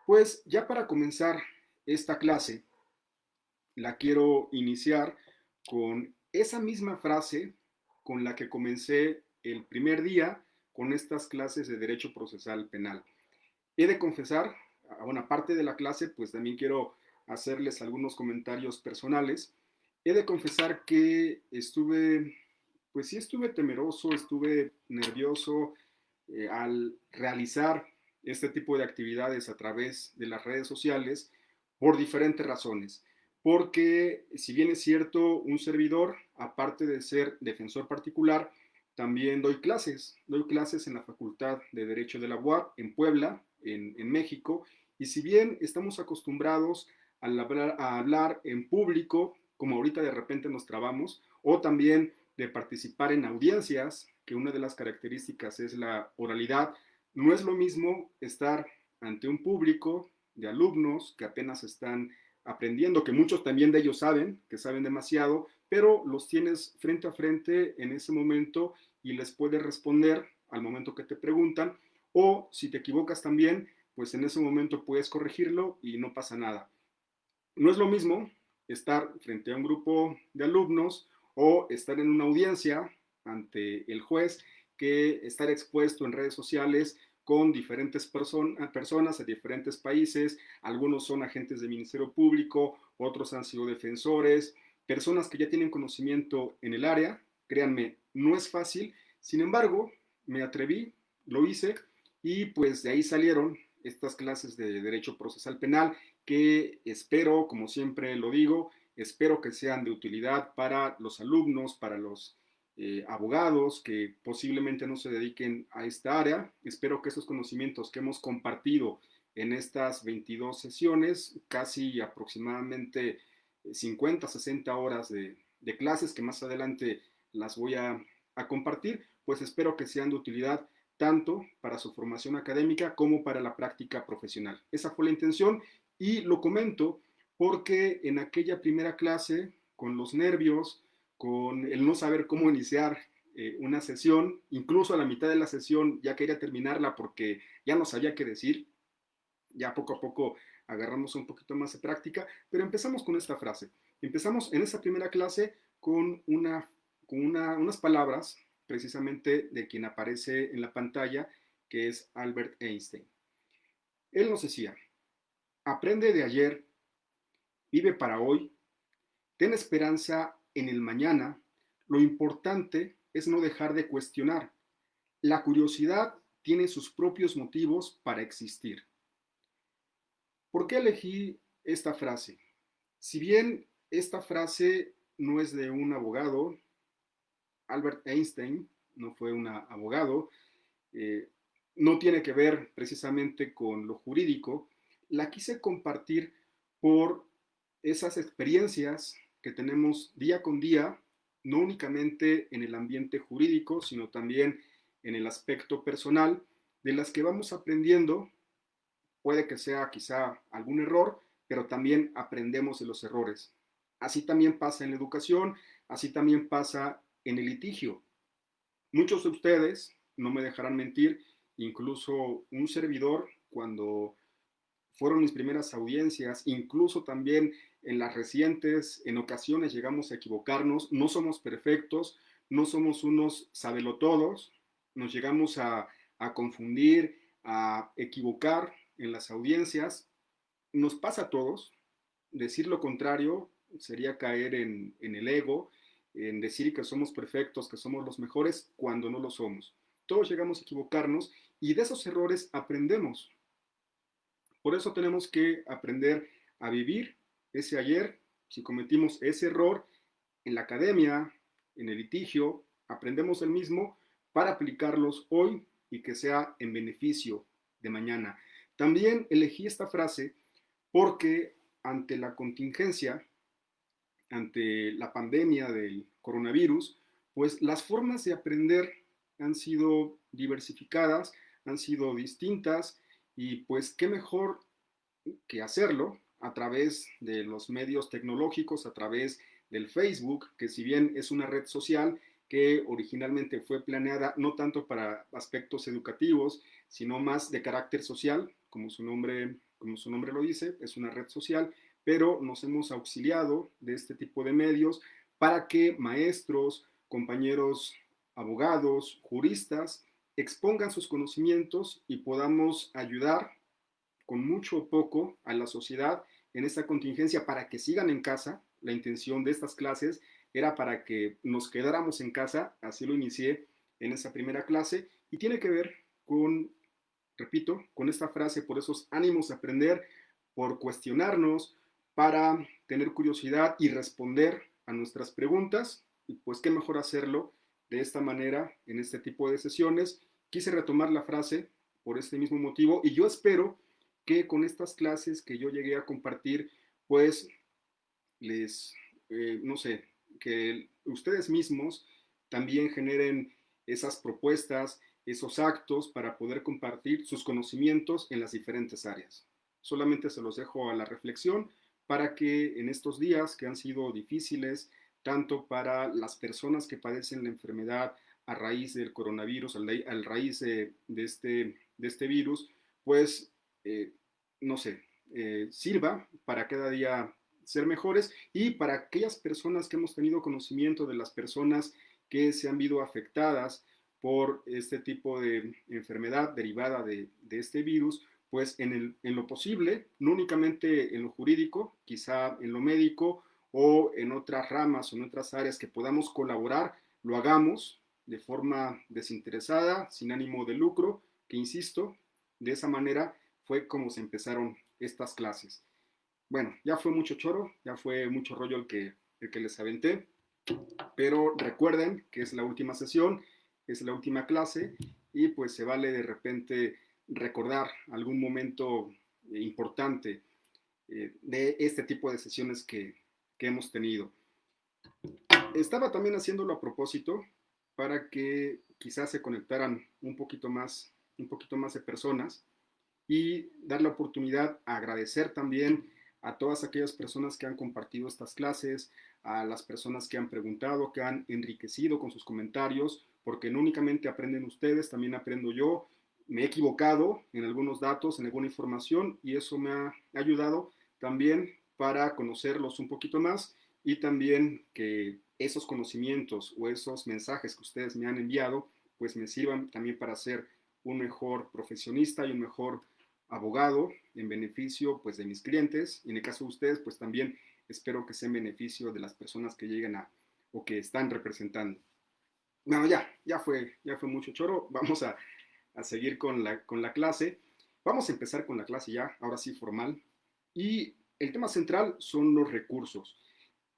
Pues ya para comenzar esta clase, la quiero iniciar con esa misma frase con la que comencé el primer día con estas clases de Derecho Procesal Penal. He de confesar, bueno, aparte de la clase, pues también quiero hacerles algunos comentarios personales. He de confesar que pues sí estuve temeroso, estuve nervioso al realizar este tipo de actividades a través de las redes sociales por diferentes razones. Porque si bien es cierto, un servidor, aparte de ser defensor particular, también doy clases en la Facultad de Derecho de la UAP en Puebla, en México, y si bien estamos acostumbrados a hablar en público, como ahorita de repente nos trabamos, o también de participar en audiencias, que una de las características es la oralidad, no es lo mismo estar ante un público de alumnos que apenas están aprendiendo, que muchos también de ellos saben, que saben demasiado, pero los tienes frente a frente en ese momento y les puedes responder al momento que te preguntan, o si te equivocas también, pues en ese momento puedes corregirlo y no pasa nada. No es lo mismo estar frente a un grupo de alumnos o estar en una audiencia ante el juez que estar expuesto en redes sociales con diferentes personas de diferentes países. Algunos son agentes del Ministerio Público, otros han sido defensores, personas que ya tienen conocimiento en el área. Créanme, no es fácil. Sin embargo, me atreví, lo hice y pues de ahí salieron estas clases de Derecho Procesal Penal que espero, como siempre lo digo, espero que sean de utilidad para los alumnos, para los abogados que posiblemente no se dediquen a esta área. Espero que esos conocimientos que hemos compartido en estas 22 sesiones, casi aproximadamente 50, 60 horas de clases que más adelante las voy a compartir, pues espero que sean de utilidad tanto para su formación académica como para la práctica profesional. Esa fue la intención y lo comento porque en aquella primera clase, con los nervios, con el no saber cómo iniciar una sesión, incluso a la mitad de la sesión ya quería terminarla porque ya no sabía qué decir, ya poco a poco agarramos un poquito más de práctica, pero empezamos con esta frase. Empezamos en esta primera clase con unas palabras precisamente de quien aparece en la pantalla, que es Albert Einstein. Él nos decía, aprende de ayer, vive para hoy, ten esperanza en el mañana, lo importante es no dejar de cuestionar. La curiosidad tiene sus propios motivos para existir. ¿Por qué elegí esta frase? Si bien esta frase no es de un abogado, Albert Einstein no fue un abogado, eh, no tiene que ver precisamente con lo jurídico, la quise compartir por esas experiencias que tenemos día con día, no únicamente en el ambiente jurídico, sino también en el aspecto personal, de las que vamos aprendiendo. Puede que sea quizá algún error, pero también aprendemos de los errores. Así también pasa en la educación, así también pasa en el litigio. Muchos de ustedes, no me dejarán mentir, incluso un servidor, cuando fueron mis primeras audiencias, incluso también en las recientes, en ocasiones llegamos a equivocarnos, no somos perfectos, no somos unos sabelotodos, nos llegamos a confundir, a equivocar en las audiencias, nos pasa a todos, decir lo contrario sería caer en el ego, en decir que somos perfectos, que somos los mejores, cuando no lo somos. Todos llegamos a equivocarnos y de esos errores aprendemos. Por eso tenemos que aprender a vivir ese ayer. Si cometimos ese error en la academia, en el litigio, aprendemos el mismo para aplicarlos hoy y que sea en beneficio de mañana. También elegí esta frase porque ante la contingencia, ante la pandemia del coronavirus, pues las formas de aprender han sido diversificadas, han sido distintas y pues qué mejor que hacerlo a través de los medios tecnológicos, a través del Facebook, que si bien es una red social que originalmente fue planeada no tanto para aspectos educativos, sino más de carácter social, como su nombre como su nombre lo dice, es una red social, pero nos hemos auxiliado de este tipo de medios para que maestros, compañeros abogados, juristas, expongan sus conocimientos y podamos ayudar con mucho o poco a la sociedad en esta contingencia para que sigan en casa. La intención de estas clases era para que nos quedáramos en casa, así lo inicié en esa primera clase, y tiene que ver con, repito, con esta frase, por esos ánimos de aprender, por cuestionarnos, para tener curiosidad y responder a nuestras preguntas, y pues qué mejor hacerlo de esta manera en este tipo de sesiones. Quise retomar la frase por este mismo motivo y yo espero que con estas clases que yo llegué a compartir, pues les, no sé, que ustedes mismos también generen esas propuestas, esos actos para poder compartir sus conocimientos en las diferentes áreas. Solamente se los dejo a la reflexión para que en estos días que han sido difíciles, tanto para las personas que padecen la enfermedad a raíz del coronavirus, a raíz de este virus, pues, no sé, sirva para cada día ser mejores y para aquellas personas que hemos tenido conocimiento de las personas que se han visto afectadas por este tipo de enfermedad derivada de este virus, pues en lo posible, no únicamente en lo jurídico, quizá en lo médico o en otras ramas o en otras áreas que podamos colaborar, lo hagamos de forma desinteresada, sin ánimo de lucro, que insisto, de esa manera fue como se empezaron estas clases. Bueno, ya fue mucho choro, ya fue mucho rollo el que les aventé, pero recuerden que es la última sesión, es la última clase y pues se vale de repente recordar algún momento importante de este tipo de sesiones que hemos tenido. Estaba también haciéndolo a propósito para que quizás se conectaran un poquito más de personas y dar la oportunidad a agradecer también a todas aquellas personas que han compartido estas clases, a las personas que han preguntado, que han enriquecido con sus comentarios, porque no únicamente aprenden ustedes, también aprendo yo. Me he equivocado en algunos datos, en alguna información, y eso me ha ayudado también para conocerlos un poquito más y también que esos conocimientos o esos mensajes que ustedes me han enviado, pues me sirvan también para ser un mejor profesionista y un mejor abogado en beneficio pues de mis clientes y en el caso de ustedes pues también espero que sea en beneficio de las personas que lleguen a o que están representando. Bueno, ya fue mucho choro, vamos a seguir con la clase. Vamos a empezar con la clase ya, ahora sí formal. Y el tema central son los recursos.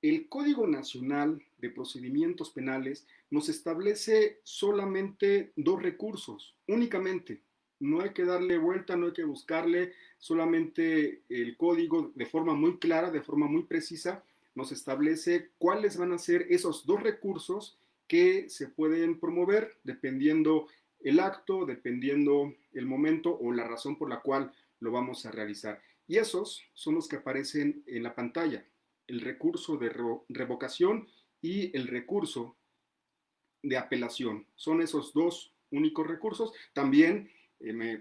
El Código Nacional de Procedimientos Penales nos establece solamente dos recursos, únicamente. No hay que darle vuelta, no hay que buscarle, solamente el código de forma muy clara, de forma muy precisa, nos establece cuáles van a ser esos dos recursos que se pueden promover dependiendo el acto, dependiendo el momento o la razón por la cual lo vamos a realizar. Y esos son los que aparecen en la pantalla, el recurso de revocación y el recurso de apelación. Son esos dos únicos recursos. También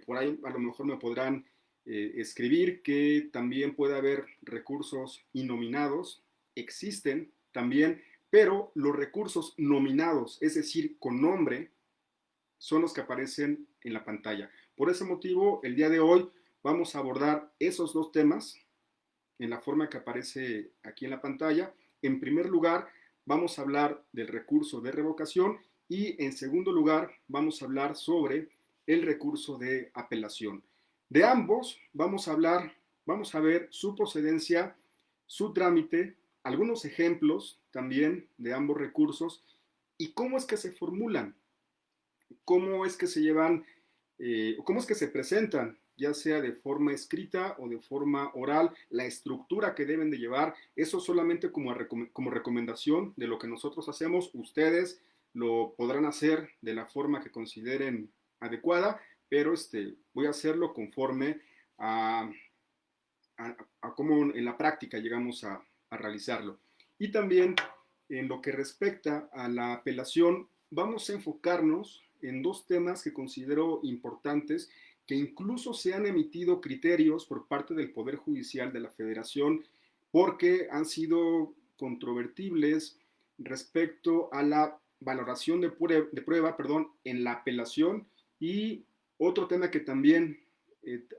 por ahí a lo mejor me podrán escribir que también puede haber recursos innominados, existen también, pero los recursos nominados, es decir, con nombre, son los que aparecen en la pantalla. Por ese motivo, el día de hoy vamos a abordar esos dos temas en la forma que aparece aquí en la pantalla. En primer lugar, vamos a hablar del recurso de revocación y en segundo lugar, vamos a hablar sobre el recurso de apelación. De ambos vamos a ver su procedencia, su trámite, algunos ejemplos también de ambos recursos y cómo es que se formulan, cómo es que se llevan, cómo es que se presentan, ya sea de forma escrita o de forma oral, la estructura que deben de llevar, eso solamente como recomendación de lo que nosotros hacemos, ustedes lo podrán hacer de la forma que consideren adecuada, pero voy a hacerlo conforme a cómo en la práctica llegamos a realizarlo. Y también en lo que respecta a la apelación, vamos a enfocarnos en dos temas que considero importantes que incluso se han emitido criterios por parte del Poder Judicial de la Federación porque han sido controvertibles respecto a la valoración de prueba, en la apelación. Y otro tema que también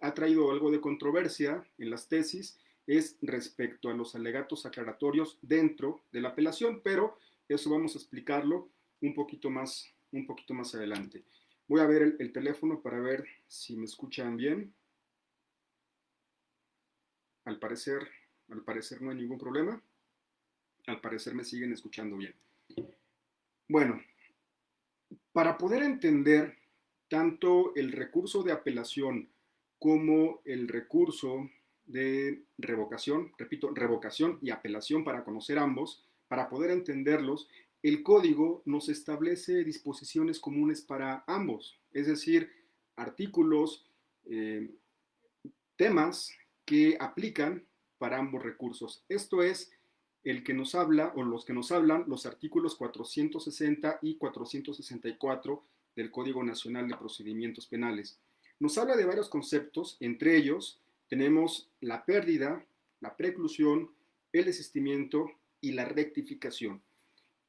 ha traído algo de controversia en las tesis es respecto a los alegatos aclaratorios dentro de la apelación, pero eso vamos a explicarlo un poquito más adelante. Voy a ver el teléfono para ver si me escuchan bien. Al parecer, al parecer no hay ningún problema. Al parecer me siguen escuchando bien. Bueno, para poder entender tanto el recurso de apelación como el recurso de revocación, repito, revocación y apelación para conocer ambos, para poder entenderlos, el código nos establece disposiciones comunes para ambos, es decir, artículos, eh, temas que aplican para ambos recursos. Esto es el que nos habla, o los que nos hablan, los artículos 460 y 464 del Código Nacional de Procedimientos Penales. Nos habla de varios conceptos, entre ellos tenemos la pérdida, la preclusión, el desistimiento y la rectificación.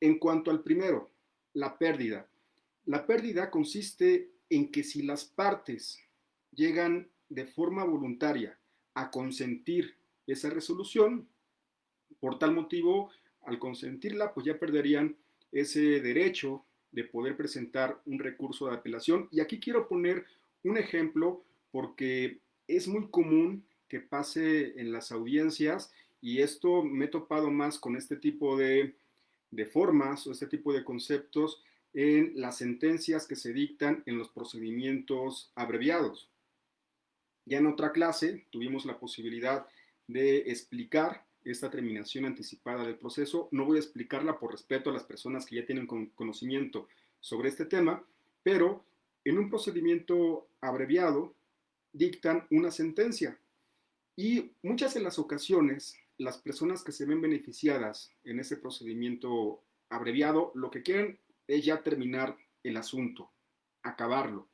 En cuanto al primero, la pérdida consiste en que si las partes llegan de forma voluntaria a consentir esa resolución, por tal motivo, al consentirla, pues ya perderían ese derecho de poder presentar un recurso de apelación. Y aquí quiero poner un ejemplo porque es muy común que pase en las audiencias, y esto me he topado más con este tipo de formas o este tipo de conceptos en las sentencias que se dictan en los procedimientos abreviados. Ya en otra clase tuvimos la posibilidad de explicar esta terminación anticipada del proceso. No voy a explicarla por respeto a las personas que ya tienen conocimiento sobre este tema, pero en un procedimiento abreviado dictan una sentencia, y muchas de las ocasiones las personas que se ven beneficiadas en ese procedimiento abreviado lo que quieren es ya terminar el asunto, acabarlo.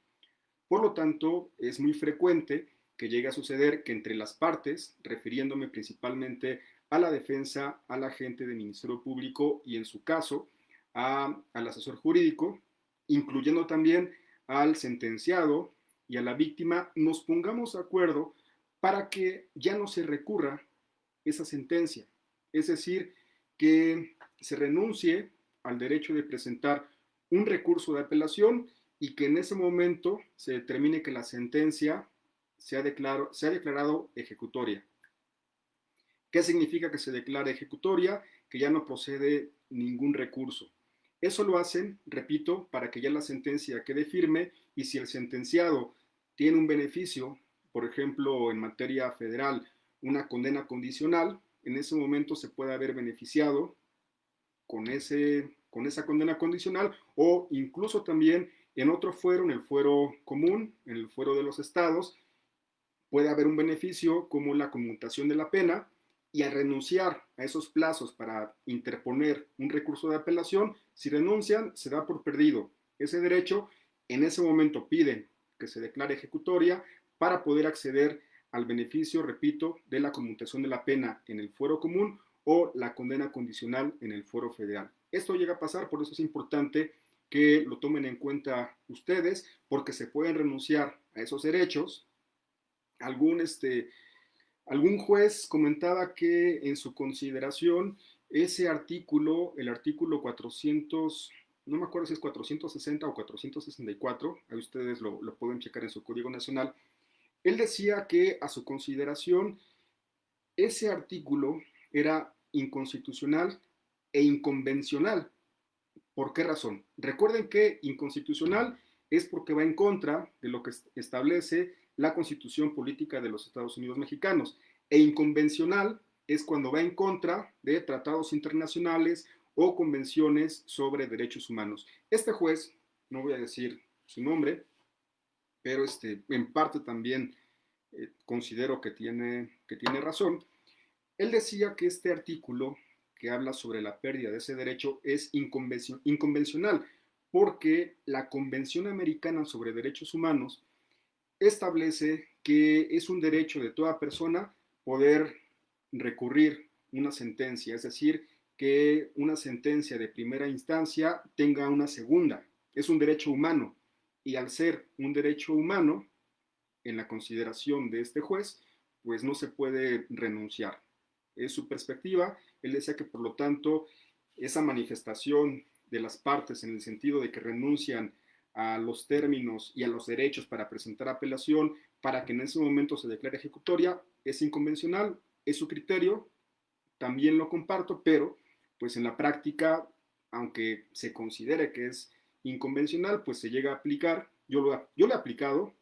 Por lo tanto, es muy frecuente que llegue a suceder que entre las partes, refiriéndome principalmente a la defensa, al agente del Ministerio Público y en su caso al asesor jurídico, incluyendo también al sentenciado y a la víctima, nos pongamos de acuerdo para que ya no se recurra esa sentencia. Es decir, que se renuncie al derecho de presentar un recurso de apelación y que en ese momento se determine que la sentencia se ha declarado ejecutoria. ¿Qué significa que se declare ejecutoria? Que ya no procede ningún recurso. Eso lo hacen, repito, para que ya la sentencia quede firme, y si el sentenciado tiene un beneficio, por ejemplo, en materia federal, una condena condicional, en ese momento se puede haber beneficiado con esa condena condicional, o incluso también en otro fuero, en el fuero común, en el fuero de los estados, puede haber un beneficio como la conmutación de la pena, y al renunciar a esos plazos para interponer un recurso de apelación, si renuncian, se da por perdido ese derecho. En ese momento piden que se declare ejecutoria para poder acceder al beneficio, repito, de la conmutación de la pena en el fuero común o la condena condicional en el fuero federal. Esto llega a pasar, por eso es importante que lo tomen en cuenta ustedes, porque se pueden renunciar a esos derechos. Algún juez comentaba que en su consideración ese artículo, el artículo 400, no me acuerdo si es 460 o 464, ahí ustedes lo pueden checar en su Código Nacional, él decía que a su consideración ese artículo era inconstitucional e inconvencional. ¿Por qué razón? Recuerden que inconstitucional es porque va en contra de lo que establece la Constitución Política de los Estados Unidos Mexicanos, e inconvencional es cuando va en contra de tratados internacionales o convenciones sobre derechos humanos. Este juez, no voy a decir su nombre, pero en parte también considero que tiene razón. Él decía que este artículo que habla sobre la pérdida de ese derecho es inconvencional, porque la Convención Americana sobre Derechos Humanos establece que es un derecho de toda persona poder recurrir una sentencia, es decir, que una sentencia de primera instancia tenga una segunda. Es un derecho humano y al ser un derecho humano, en la consideración de este juez, pues no se puede renunciar. Es su perspectiva. Él decía que por lo tanto esa manifestación de las partes en el sentido de que renuncian a los términos y a los derechos para presentar apelación para que en ese momento se declare ejecutoria es inconvencional, es su criterio, también lo comparto, pero pues en la práctica, aunque se considere que es inconvencional, pues se llega a aplicar. Yo lo he aplicado,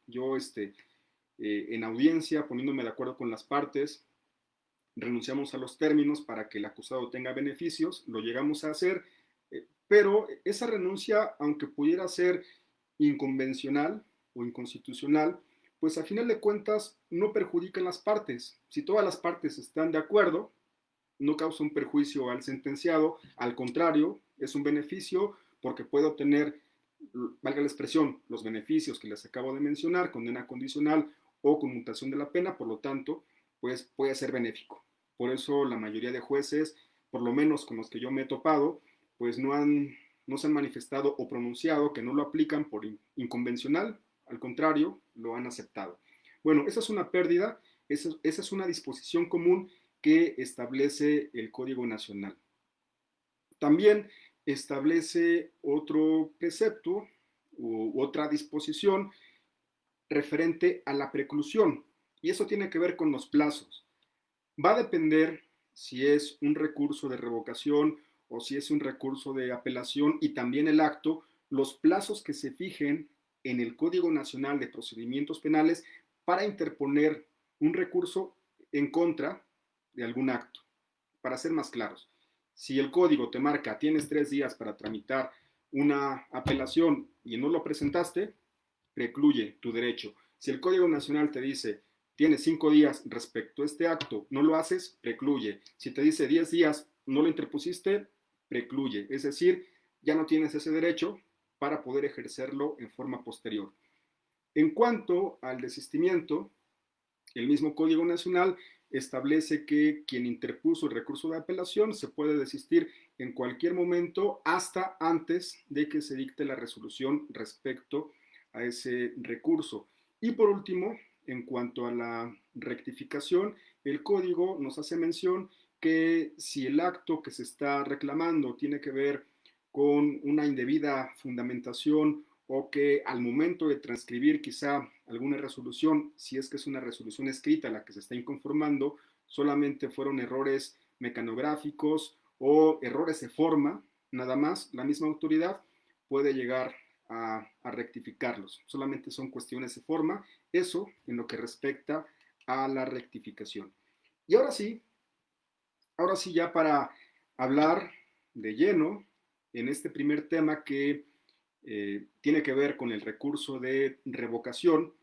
en audiencia, poniéndome de acuerdo con las partes, renunciamos a los términos para que el acusado tenga beneficios, lo llegamos a hacer, pero esa renuncia, aunque pudiera ser inconvencional o inconstitucional, pues a final de cuentas no perjudica a las partes. Si todas las partes están de acuerdo, no causa un perjuicio al sentenciado, al contrario, es un beneficio porque puede obtener, valga la expresión, los beneficios que les acabo de mencionar, condena condicional o conmutación de la pena, por lo tanto, pues puede ser benéfico. Por eso la mayoría de jueces, por lo menos con los que yo me he topado, pues no se han manifestado o pronunciado que no lo aplican por inconvencional, al contrario, lo han aceptado. Bueno, esa es una pérdida, esa es una disposición común que establece el Código Nacional. También establece otro precepto u otra disposición referente a la preclusión, y eso tiene que ver con los plazos. Va a depender si es un recurso de revocación o si es un recurso de apelación y también el acto, los plazos que se fijen en el Código Nacional de Procedimientos Penales para interponer un recurso en contra de algún acto. Para ser más claros, si el código te marca tienes 3 días para tramitar una apelación y no lo presentaste, precluye tu derecho. Si el Código Nacional te dice tienes 5 días respecto a este acto, no lo haces, precluye. Si te dice 10 días, no lo interpusiste, precluye. Es decir, ya no tienes ese derecho para poder ejercerlo en forma posterior. En cuanto al desistimiento, el mismo Código Nacional establece que quien interpuso el recurso de apelación se puede desistir en cualquier momento hasta antes de que se dicte la resolución respecto a ese recurso. Y por último, en cuanto a la rectificación, el código nos hace mención que si el acto que se está reclamando tiene que ver con una indebida fundamentación o que al momento de transcribir quizá alguna resolución, si es que es una resolución escrita la que se está inconformando, solamente fueron errores mecanográficos o errores de forma, nada más, la misma autoridad puede llegar a rectificarlos. Solamente son cuestiones de forma, eso en lo que respecta a la rectificación. Y ahora sí ya para hablar de lleno en este primer tema que tiene que ver con el recurso de revocación.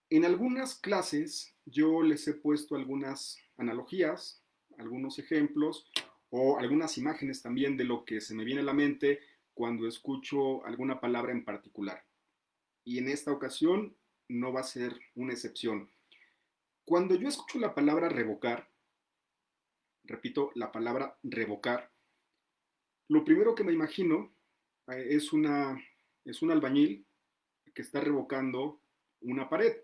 En algunas clases yo les he puesto algunas analogías, algunos ejemplos o algunas imágenes también de lo que se me viene a la mente cuando escucho alguna palabra en particular. Y en esta ocasión no va a ser una excepción. Cuando yo escucho la palabra revocar, repito, la palabra revocar, lo primero que me imagino es un albañil que está revocando una pared.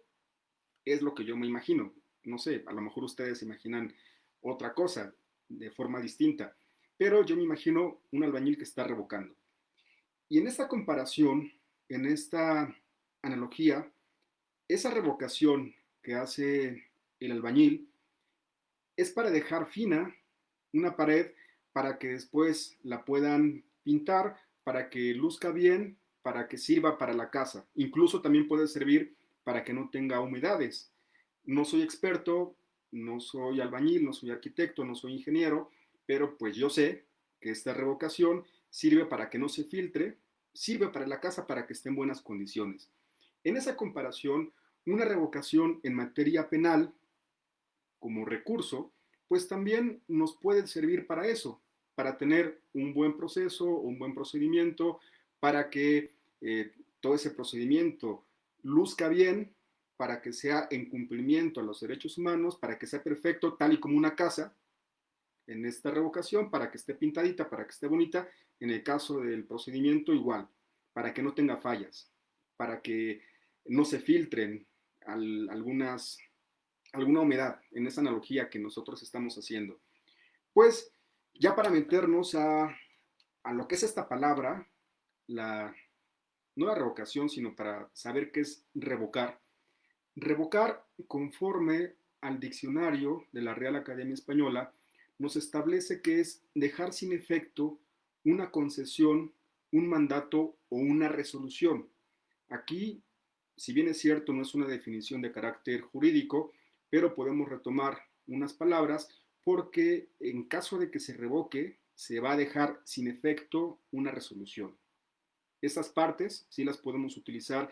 Es lo que yo me imagino. No sé, a lo mejor ustedes imaginan otra cosa de forma distinta, pero yo me imagino un albañil que está revocando. Y en esta comparación, en esta analogía, esa revocación que hace el albañil es para dejar fina una pared para que después la puedan pintar, para que luzca bien, para que sirva para la casa. Incluso también puede servir para que no tenga humedades. No soy experto, no soy albañil, no soy arquitecto, no soy ingeniero, pero pues yo sé que esta revocación sirve para que no se filtre, sirve para la casa para que esté en buenas condiciones. En esa comparación, una revocación en materia penal como recurso, pues también nos puede servir para eso, para tener un buen proceso, un buen procedimiento, para que todo ese procedimiento luzca bien, para que sea en cumplimiento a los derechos humanos, para que sea perfecto, tal y como una casa, en esta revocación, para que esté pintadita, para que esté bonita. En el caso del procedimiento, igual, para que no tenga fallas, para que no se filtren alguna humedad en esa analogía que nosotros estamos haciendo. Pues ya para meternos a lo que es esta palabra, no la revocación, sino para saber qué es revocar. Revocar, conforme al diccionario de la Real Academia Española, nos establece que es dejar sin efecto una concesión, un mandato o una resolución. Aquí, si bien es cierto, no es una definición de carácter jurídico, pero podemos retomar unas palabras porque en caso de que se revoque, se va a dejar sin efecto una resolución. Estas partes sí las podemos utilizar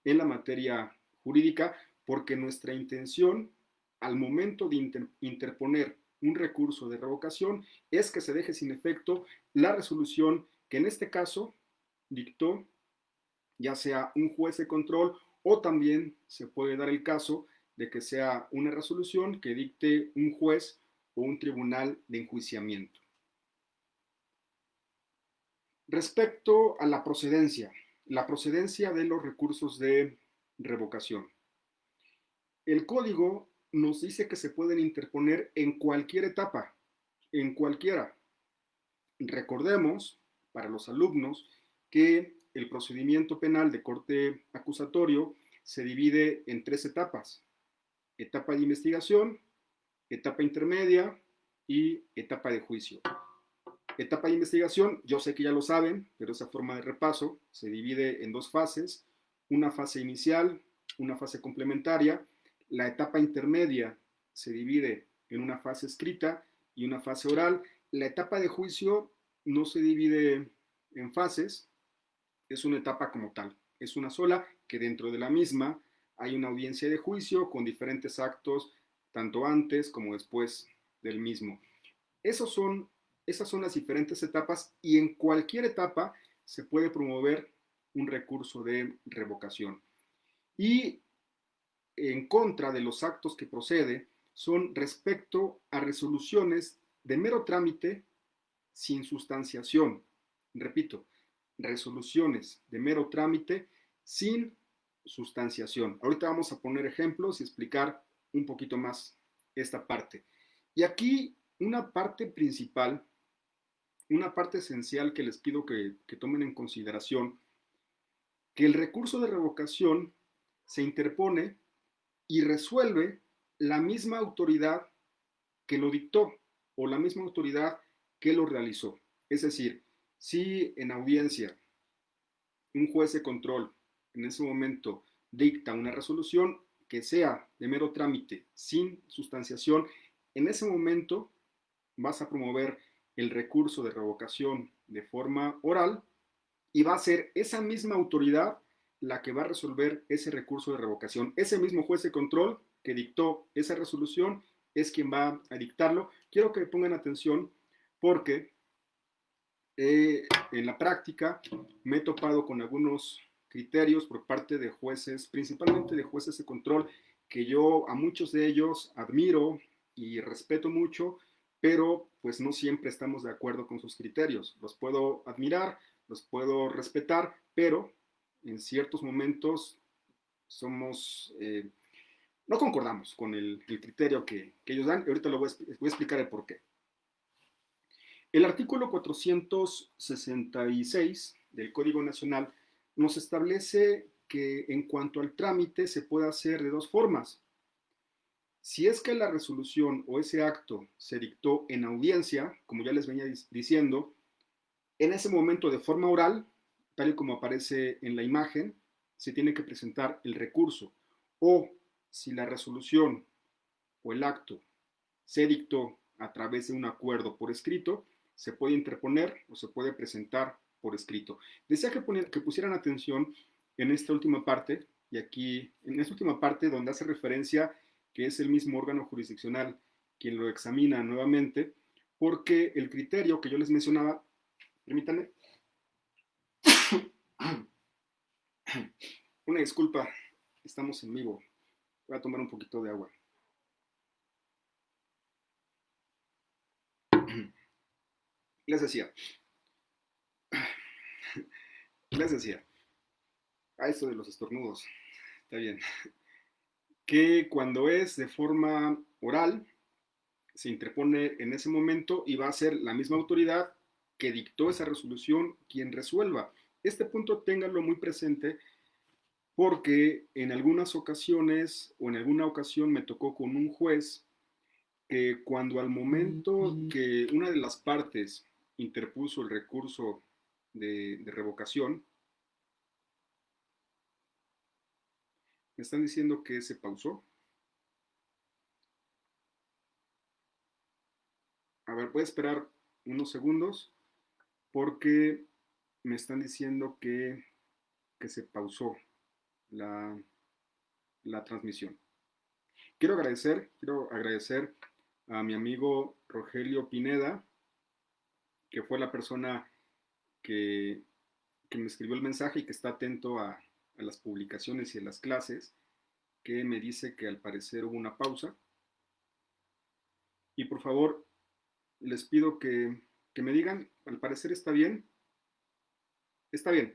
en la materia jurídica porque nuestra intención al momento de interponer un recurso de revocación es que se deje sin efecto la resolución que en este caso dictó ya sea un juez de control o también se puede dar el caso de que sea una resolución que dicte un juez o un tribunal de enjuiciamiento. Respecto a la procedencia de los recursos de revocación. El código nos dice que se pueden interponer en cualquier etapa, en cualquiera. Recordemos, para los alumnos, que el procedimiento penal de corte acusatorio se divide en 3 etapas: etapa de investigación, etapa intermedia y etapa de juicio. Etapa de investigación, yo sé que ya lo saben, pero esa forma de repaso se divide en 2 fases: una fase inicial, una fase complementaria. La etapa intermedia se divide en una fase escrita y una fase oral. La etapa de juicio no se divide en fases, es una etapa como tal, es una sola, que dentro de la misma hay una audiencia de juicio con diferentes actos, tanto antes como después del mismo. Esos son, esas son las diferentes etapas y en cualquier etapa se puede promover un recurso de revocación. Y en contra de los actos que procede son respecto a resoluciones de mero trámite sin sustanciación. Repito, resoluciones de mero trámite sin sustanciación. Ahorita vamos a poner ejemplos y explicar un poquito más esta parte. Y aquí una parte principal, una parte esencial que les pido que tomen en consideración, que el recurso de revocación se interpone y resuelve la misma autoridad que lo dictó o la misma autoridad que lo realizó. Es decir, si en audiencia un juez de control en ese momento dicta una resolución que sea de mero trámite sin sustanciación, en ese momento vas a promover el recurso de revocación de forma oral y va a ser esa misma autoridad la que va a resolver ese recurso de revocación. Ese mismo juez de control que dictó esa resolución es quien va a dictarlo. Quiero que pongan atención porque en la práctica me he topado con algunos criterios por parte de jueces, principalmente de jueces de control, que yo a muchos de ellos admiro y respeto mucho, pero pues no siempre estamos de acuerdo con sus criterios. Los puedo admirar, los puedo respetar, pero en ciertos momentos no concordamos con el criterio que ellos dan. Y ahorita voy a explicar el por qué. El artículo 466 del Código Nacional nos establece que en cuanto al trámite se puede hacer de 2 formas. Si es que la resolución o ese acto se dictó en audiencia, como ya les venía diciendo, en ese momento de forma oral, tal y como aparece en la imagen, se tiene que presentar el recurso. O si la resolución o el acto se dictó a través de un acuerdo por escrito, se puede interponer o se puede presentar por escrito. Desea que pusieran atención en esta última parte, y aquí, en esta última parte donde hace referencia que es el mismo órgano jurisdiccional quien lo examina nuevamente, porque el criterio que yo les mencionaba, permítanme, una disculpa, estamos en vivo. Voy a tomar un poquito de agua. Les decía, les decía, a esto de los estornudos, está bien, que cuando es de forma oral, se interpone en ese momento y va a ser la misma autoridad que dictó esa resolución quien resuelva. Este punto ténganlo muy presente porque en algunas ocasiones o en alguna ocasión me tocó con un juez que cuando al momento que una de las partes interpuso el recurso de revocación, me están diciendo que se pausó. A ver, voy a esperar unos segundos porque me están diciendo que se pausó la, la transmisión. Quiero agradecer a mi amigo Rogelio Pineda, que fue la persona que, que me escribió el mensaje y que está atento a las publicaciones y a las clases, que me dice que al parecer hubo una pausa. Y por favor, les pido que me digan, al parecer está bien. Está bien.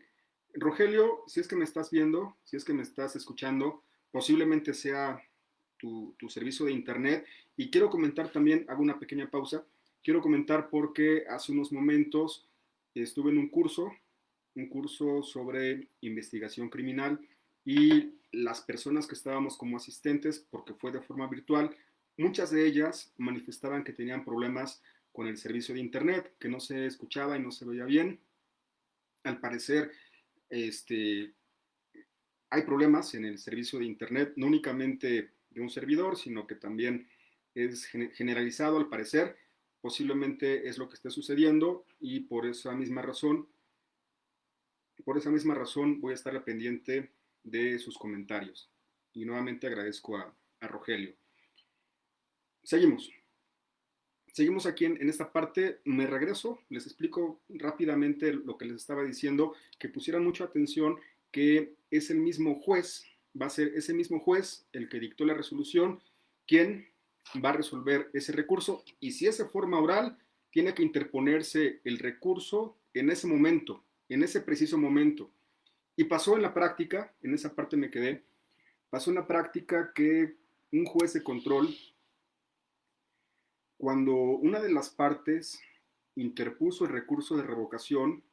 Rogelio, si es que me estás viendo, si es que me estás escuchando, posiblemente sea tu servicio de internet. Y quiero comentar también, hago una pequeña pausa, quiero comentar porque hace unos momentos estuve en un curso sobre investigación criminal y las personas que estábamos como asistentes, porque fue de forma virtual, muchas de ellas manifestaban que tenían problemas con el servicio de internet, que no se escuchaba y no se veía bien. Al parecer, este, hay problemas en el servicio de Internet, no únicamente de un servidor, sino que también es generalizado al parecer. Posiblemente es lo que esté sucediendo y por esa misma razón voy a estar al pendiente de sus comentarios. Y nuevamente agradezco a Rogelio. Seguimos. Seguimos aquí en esta parte, me regreso, les explico rápidamente lo que les estaba diciendo, que pusieran mucha atención, que es el mismo juez, va a ser ese mismo juez el que dictó la resolución, quien va a resolver ese recurso y si es de forma oral, tiene que interponerse el recurso en ese momento, en ese preciso momento. Y pasó en la práctica, en esa parte me quedé, pasó en la práctica que un juez de control cuando una de las partes interpuso el recurso de revocación,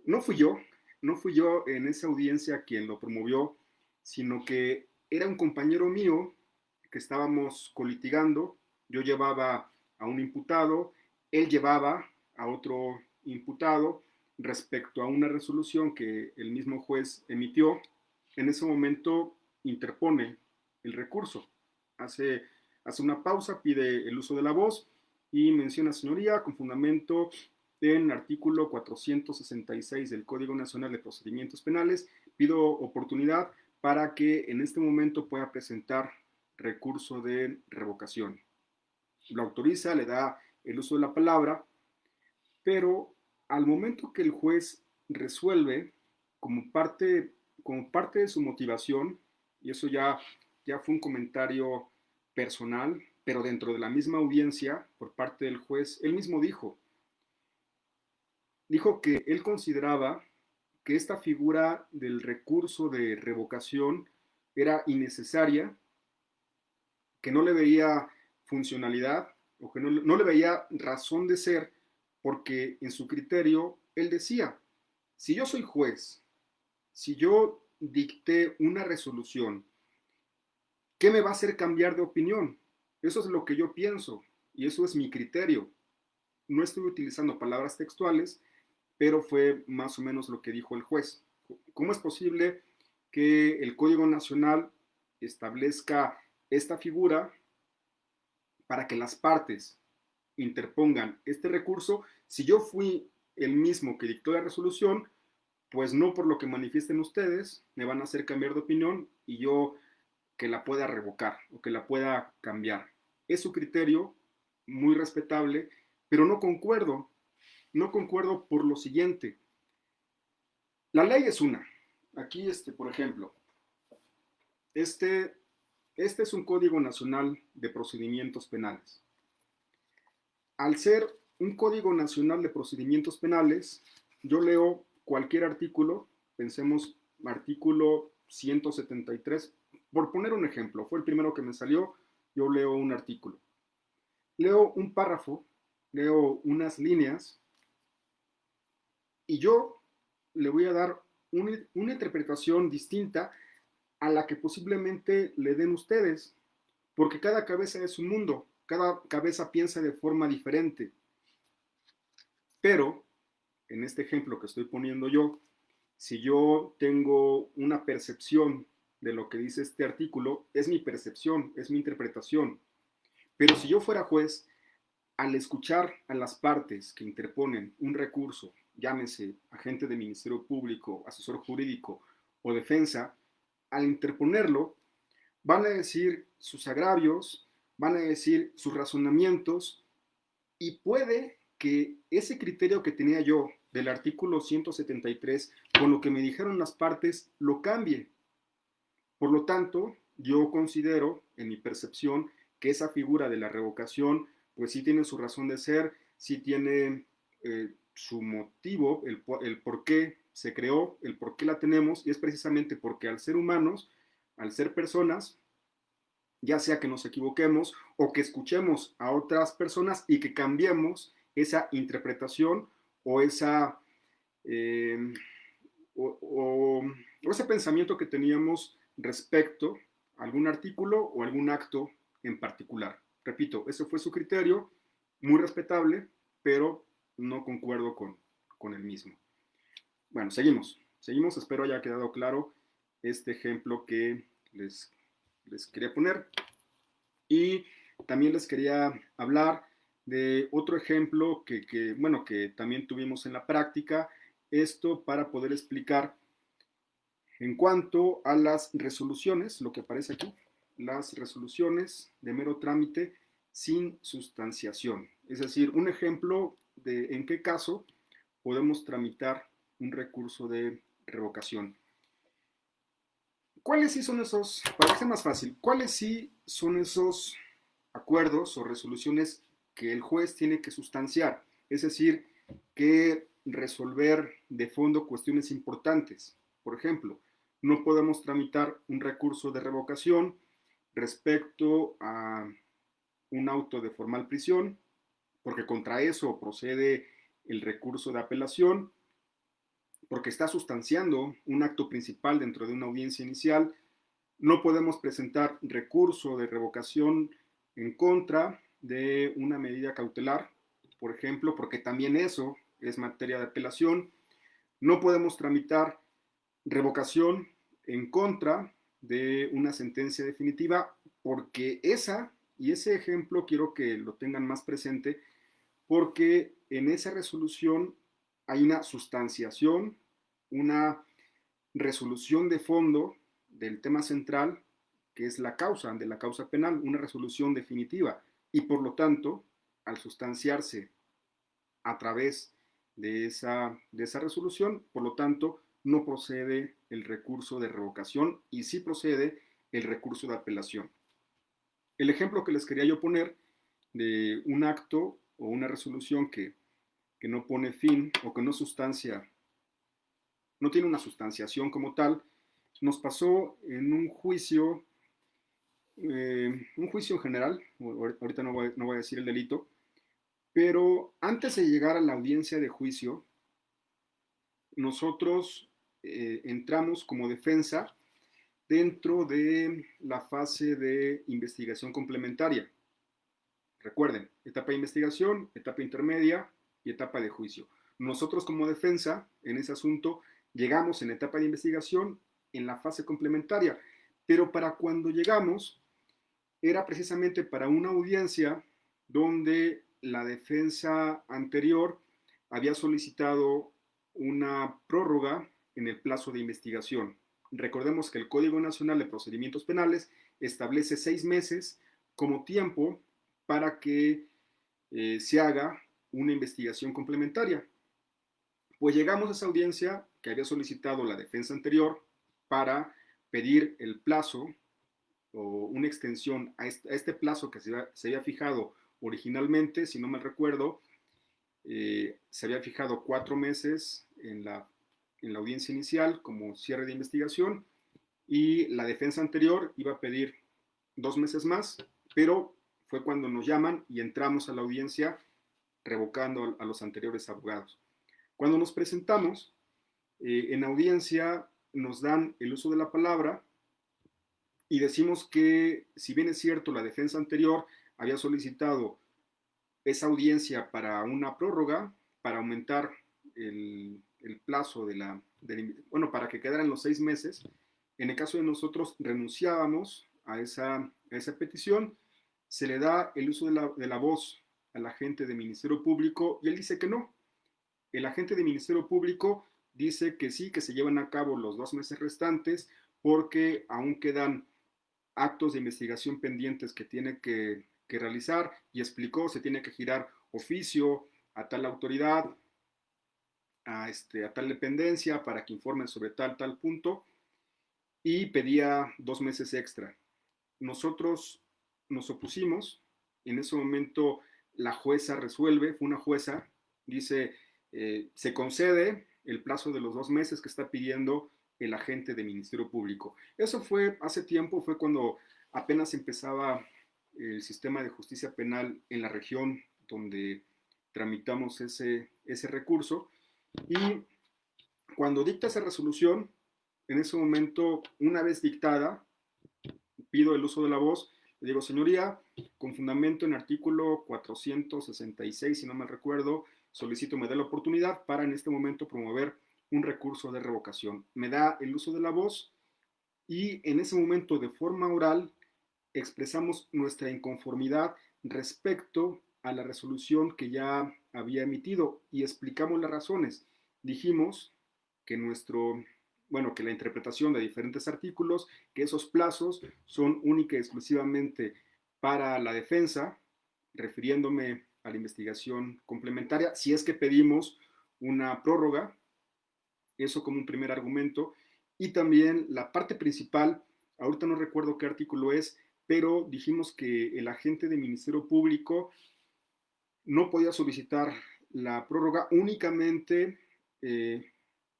no fui yo, no fui yo en esa audiencia quien lo promovió, sino que era un compañero mío que estábamos colitigando, yo llevaba a un imputado, él llevaba a otro imputado respecto a una resolución que el mismo juez emitió. En ese momento interpone el recurso, hace hace una pausa, pide el uso de la voz y menciona, señoría, con fundamento en el artículo 466 del Código Nacional de Procedimientos Penales, pido oportunidad para que en este momento pueda presentar recurso de revocación. Lo autoriza, le da el uso de la palabra, pero al momento que el juez resuelve como parte de su motivación, y eso ya fue un comentario personal, pero dentro de la misma audiencia por parte del juez, él mismo dijo que él consideraba que esta figura del recurso de revocación era innecesaria, que no le veía funcionalidad o que no le veía razón de ser, porque en su criterio él decía, si yo soy juez, si yo dicté una resolución, ¿qué me va a hacer cambiar de opinión? Eso es lo que yo pienso y eso es mi criterio. No estoy utilizando palabras textuales, pero fue más o menos lo que dijo el juez. ¿Cómo es posible que el Código Nacional establezca esta figura para que las partes interpongan este recurso si yo fui el mismo que dictó la resolución? Pues no por lo que manifiesten ustedes, me van a hacer cambiar de opinión y yo que la pueda revocar o que la pueda cambiar. Es su criterio, muy respetable, pero no concuerdo por lo siguiente. La ley es una. Aquí, por ejemplo, Este, este es un Código Nacional de Procedimientos Penales. Al ser un Código Nacional de Procedimientos Penales, yo leo cualquier artículo, pensemos artículo 173, por poner un ejemplo, fue el primero que me salió, yo leo un artículo. Leo un párrafo, leo unas líneas y yo le voy a dar una interpretación distinta a la que posiblemente le den ustedes, porque cada cabeza es un mundo, cada cabeza piensa de forma diferente. Pero, en este ejemplo que estoy poniendo yo, si yo tengo una percepción de lo que dice este artículo, es mi percepción, es mi interpretación. Pero si yo fuera juez, al escuchar a las partes que interponen un recurso, llámese agente de Ministerio Público, asesor jurídico o defensa, al interponerlo, van a decir sus agravios, van a decir sus razonamientos y puede que ese criterio que tenía yo del artículo 173 con lo que me dijeron las partes lo cambie. Por lo tanto, yo considero, en mi percepción, que esa figura de la revocación, pues sí tiene su razón de ser, sí tiene su motivo, el por qué se creó, el por qué la tenemos, y es precisamente porque al ser humanos, al ser personas, ya sea que nos equivoquemos o que escuchemos a otras personas y que cambiemos esa interpretación o esa eh, o ese pensamiento que teníamos respecto a algún artículo o algún acto en particular. Repito, ese fue su criterio, muy respetable, pero no concuerdo con el mismo. Bueno, seguimos, espero haya quedado claro este ejemplo que les quería poner. Y también les quería hablar de otro ejemplo bueno, que también tuvimos en la práctica, esto para poder explicar en cuanto a las resoluciones, lo que aparece aquí, las resoluciones de mero trámite sin sustanciación. Es decir, un ejemplo de en qué caso podemos tramitar un recurso de revocación. ¿Cuáles sí son esos, para que sea más fácil, cuáles sí son esos acuerdos o resoluciones que el juez tiene que sustanciar? Es decir, que resolver de fondo cuestiones importantes. Por ejemplo, no podemos tramitar un recurso de revocación respecto a un auto de formal prisión, porque contra eso procede el recurso de apelación, porque está sustanciando un acto principal dentro de una audiencia inicial. No podemos presentar recurso de revocación en contra de una medida cautelar, por ejemplo, porque también eso es materia de apelación. No podemos tramitar revocación en contra de una sentencia definitiva, porque ese ejemplo quiero que lo tengan más presente, porque en esa resolución hay una sustanciación, una resolución de fondo del tema central, que es la causa, de la causa penal, una resolución definitiva. Y por lo tanto, al sustanciarse a través de esa resolución, por lo tanto, no procede el recurso de revocación y sí procede el recurso de apelación. El ejemplo que les quería yo poner de un acto o una resolución que no pone fin o que no sustancia, no tiene una sustanciación como tal, nos pasó en un juicio en general, ahorita no voy a decir el delito, pero antes de llegar a la audiencia de juicio, nosotros entramos como defensa dentro de la fase de investigación complementaria. Recuerden, etapa de investigación, etapa intermedia y etapa de juicio. Nosotros como defensa en ese asunto llegamos en etapa de investigación en la fase complementaria, pero para cuando llegamos era precisamente para una audiencia donde la defensa anterior había solicitado una prórroga en el plazo de investigación. Recordemos que el Código Nacional de Procedimientos Penales establece 6 meses como tiempo para que se haga una investigación complementaria. Pues llegamos a esa audiencia que había solicitado la defensa anterior para pedir el plazo o una extensión a este plazo que se había fijado originalmente, si no me recuerdo, se había fijado 4 meses en la audiencia inicial como cierre de investigación y la defensa anterior iba a pedir 2 meses más, pero fue cuando nos llaman y entramos a la audiencia revocando a los anteriores abogados. Cuando nos presentamos, en audiencia nos dan el uso de la palabra y decimos que, si bien es cierto, la defensa anterior había solicitado esa audiencia para una prórroga, para aumentar el plazo bueno, para que quedaran los 6 meses, en el caso de nosotros renunciábamos a esa petición, se le da el uso de la voz al agente de Ministerio Público y él dice que no. El agente de Ministerio Público dice que sí, que se llevan a cabo los 2 meses restantes porque aún quedan actos de investigación pendientes que tiene que realizar y explicó, se tiene que girar oficio a tal autoridad, a tal dependencia para que informen sobre tal punto y pedía 2 meses extra. Nosotros nos opusimos, en ese momento la jueza resuelve, fue una jueza, dice, se concede el plazo de los 2 meses que está pidiendo el agente de Ministerio Público. Eso fue hace tiempo, fue cuando apenas empezaba el sistema de justicia penal en la región donde tramitamos ese recurso. Y cuando dicta esa resolución, en ese momento, una vez dictada, pido el uso de la voz, le digo, señoría, con fundamento en artículo 466, si no me recuerdo, solicito me dé la oportunidad para en este momento promover un recurso de revocación. Me da el uso de la voz y en ese momento de forma oral expresamos nuestra inconformidad respecto a la resolución que ya había emitido y explicamos las razones. Dijimos que que la interpretación de diferentes artículos, que esos plazos son única y exclusivamente para la defensa, refiriéndome a la investigación complementaria, si es que pedimos una prórroga, eso como un primer argumento, y también la parte principal, ahorita no recuerdo qué artículo es, pero dijimos que el agente de Ministerio Público no podía solicitar la prórroga únicamente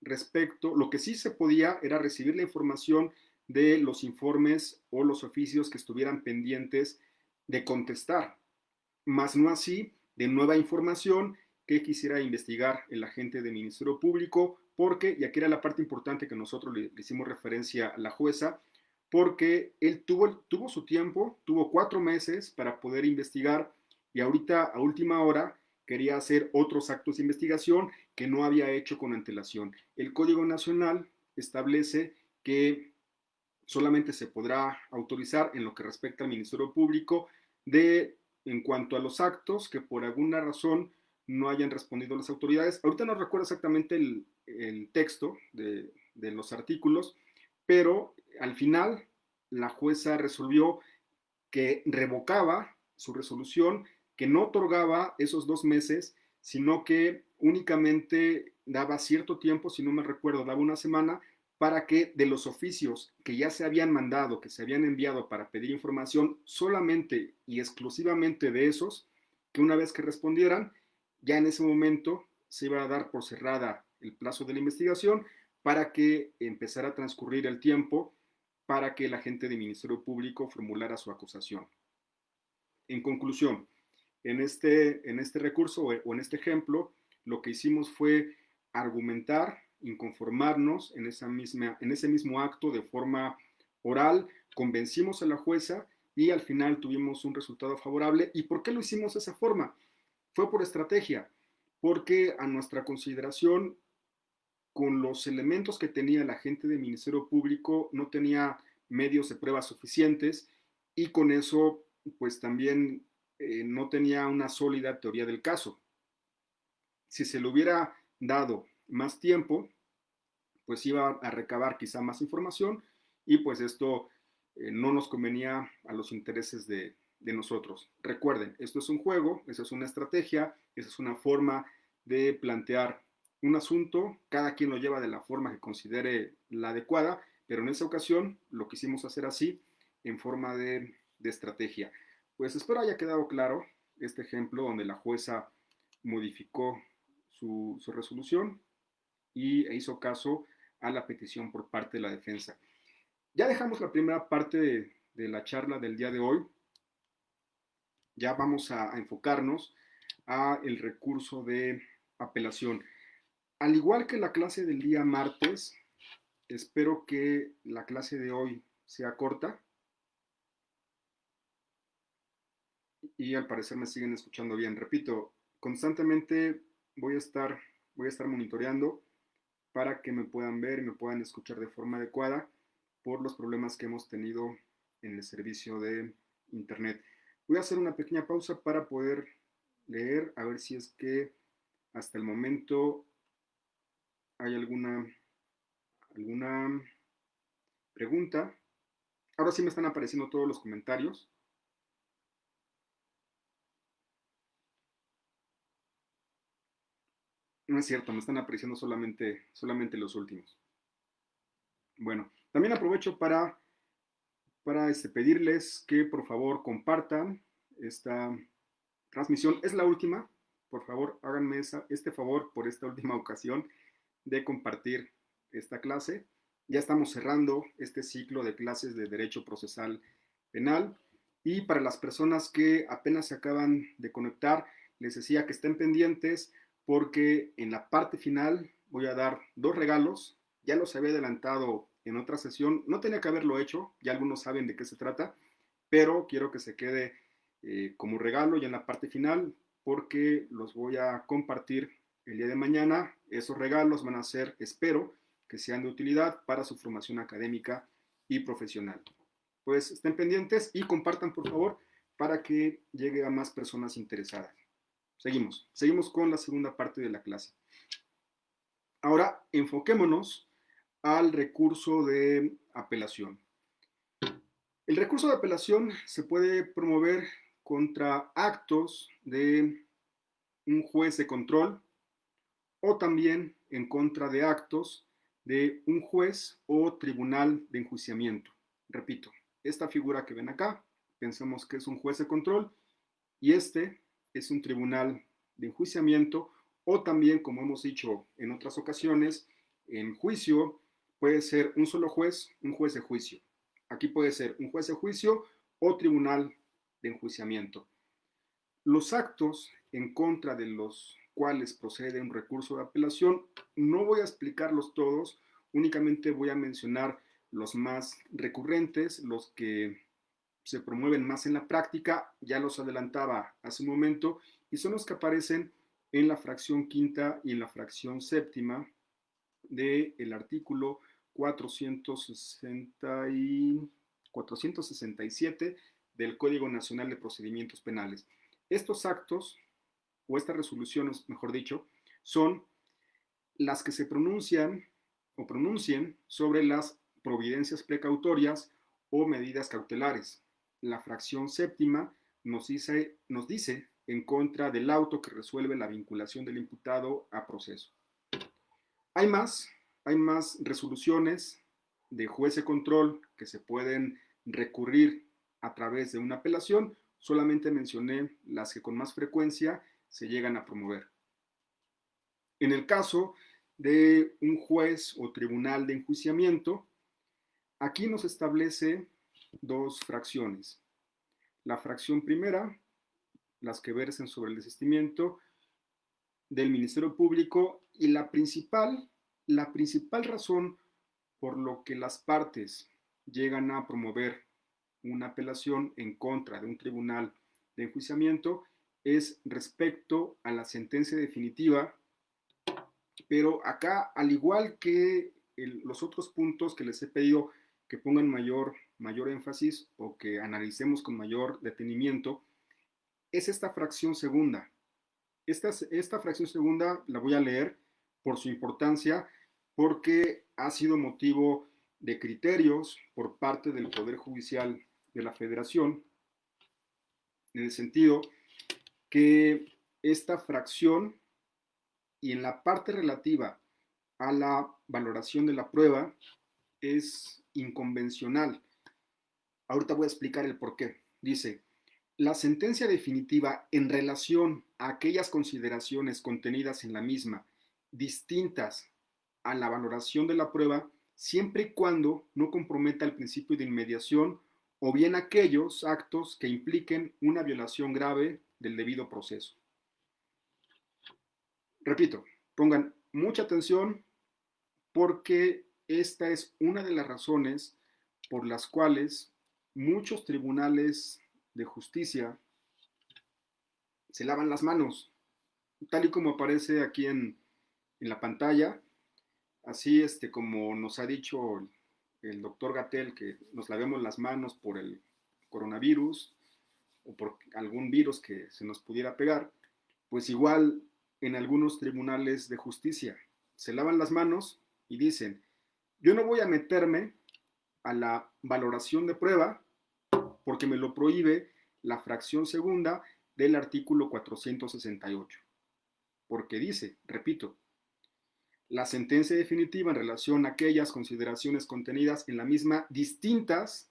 lo que sí se podía era recibir la información de los informes o los oficios que estuvieran pendientes de contestar, más no así de nueva información que quisiera investigar el agente de Ministerio Público, porque, y aquí era la parte importante que nosotros le hicimos referencia a la jueza, porque él tuvo su tiempo, tuvo 4 meses para poder investigar y ahorita a última hora quería hacer otros actos de investigación que no había hecho con antelación. El Código Nacional establece que solamente se podrá autorizar en lo que respecta al Ministerio Público en cuanto a los actos que por alguna razón no hayan respondido las autoridades. Ahorita no recuerdo exactamente el texto de los artículos, pero al final la jueza resolvió que revocaba su resolución, que no otorgaba esos 2 meses, sino que únicamente daba cierto tiempo, si no me recuerdo, daba una semana, para que de los oficios que ya se habían mandado, que se habían enviado para pedir información, solamente y exclusivamente de esos, que una vez que respondieran, ya en ese momento se iba a dar por cerrada el plazo de la investigación para que empezara a transcurrir el tiempo para que el agente de Ministerio Público formulara su acusación. En conclusión, en este recurso o en este ejemplo, lo que hicimos fue argumentar, inconformarnos en ese mismo acto de forma oral, convencimos a la jueza y al final tuvimos un resultado favorable. ¿Y por qué lo hicimos de esa forma? Fue por estrategia, porque a nuestra consideración, con los elementos que tenía el agente de Ministerio Público, no tenía medios de prueba suficientes y con eso, pues también no tenía una sólida teoría del caso. Si se le hubiera dado más tiempo, pues iba a recabar quizá más información y pues esto no nos convenía a los intereses de nosotros. Recuerden, esto es un juego, esa es una estrategia, esa es una forma de plantear un asunto, cada quien lo lleva de la forma que considere la adecuada, pero en esa ocasión lo quisimos hacer así en forma de estrategia. Pues espero haya quedado claro este ejemplo donde la jueza modificó su resolución e hizo caso a la petición por parte de la defensa. Ya dejamos la primera parte de la charla del día de hoy. Ya vamos a enfocarnos a el recurso de apelación. Al igual que la clase del día martes, espero que la clase de hoy sea corta y al parecer me siguen escuchando bien. Repito, constantemente voy a estar monitoreando para que me puedan ver y me puedan escuchar de forma adecuada por los problemas que hemos tenido en el servicio de internet. Voy a hacer una pequeña pausa para poder leer, a ver si es que hasta el momento hay alguna pregunta. Ahora sí me están apareciendo todos los comentarios. No es cierto, me están apareciendo solamente los últimos. Bueno, también aprovecho para pedirles que por favor compartan esta transmisión. Es la última. Por favor, háganme este favor por esta última ocasión de compartir esta clase. Ya estamos cerrando este ciclo de clases de Derecho Procesal Penal. Y para las personas que apenas se acaban de conectar, les decía que estén pendientes porque en la parte final voy a dar dos regalos. Ya los había adelantado en otra sesión. No tenía que haberlo hecho, ya algunos saben de qué se trata, pero quiero que se quede como regalo ya en la parte final porque los voy a compartir el día de mañana. Esos regalos van a ser, espero, que sean de utilidad para su formación académica y profesional. Pues estén pendientes y compartan por favor para que llegue a más personas interesadas. Seguimos con la segunda parte de la clase. Ahora enfoquémonos al recurso de apelación. El recurso de apelación se puede promover contra actos de un juez de control o también en contra de actos de un juez o tribunal de enjuiciamiento. Repito, esta figura que ven acá, pensemos que es un juez de control y este es un tribunal de enjuiciamiento o también, como hemos dicho en otras ocasiones, en juicio puede ser un solo juez, un juez de juicio. Aquí puede ser un juez de juicio o tribunal de enjuiciamiento. Los actos en contra de los cuales procede un recurso de apelación, no voy a explicarlos todos, únicamente voy a mencionar los más recurrentes, los que se promueven más en la práctica, ya los adelantaba hace un momento, y son los que aparecen en la fracción quinta y en la fracción séptima del artículo 467 del Código Nacional de Procedimientos Penales. Estos actos, o estas resoluciones, mejor dicho, son las que se pronuncian o pronuncien sobre las providencias precautorias o medidas cautelares. La fracción séptima nos dice en contra del auto que resuelve la vinculación del imputado a proceso. Hay más, hay más resoluciones de juez de control que se pueden recurrir a través de una apelación. Solamente mencioné las que con más frecuencia se llegan a promover. En el caso de un juez o tribunal de enjuiciamiento, aquí nos establece dos fracciones. La fracción primera, las que versen sobre el desistimiento del Ministerio Público, y la principal razón por lo que las partes llegan a promover una apelación en contra de un tribunal de enjuiciamiento es respecto a la sentencia definitiva, pero acá, al igual que los otros puntos que les he pedido que pongan mayor énfasis o que analicemos con mayor detenimiento, es esta fracción segunda. Esta fracción segunda la voy a leer por su importancia, porque ha sido motivo de criterios por parte del Poder Judicial de la Federación, en el sentido que esta fracción y en la parte relativa a la valoración de la prueba es inconvencional. Ahorita voy a explicar el por qué. Dice, la sentencia definitiva en relación a aquellas consideraciones contenidas en la misma, distintas a la valoración de la prueba, siempre y cuando no comprometa el principio de inmediación o bien aquellos actos que impliquen una violación grave del debido proceso. Repito, pongan mucha atención porque esta es una de las razones por las cuales muchos tribunales de justicia se lavan las manos, tal y como aparece aquí en la pantalla, así como nos ha dicho el doctor Gatell, que nos lavemos las manos por el coronavirus o por algún virus que se nos pudiera pegar, pues igual en algunos tribunales de justicia se lavan las manos y dicen, yo no voy a meterme a la valoración de prueba porque me lo prohíbe la fracción segunda del artículo 468. Porque dice, repito, la sentencia definitiva en relación a aquellas consideraciones contenidas en la misma distintas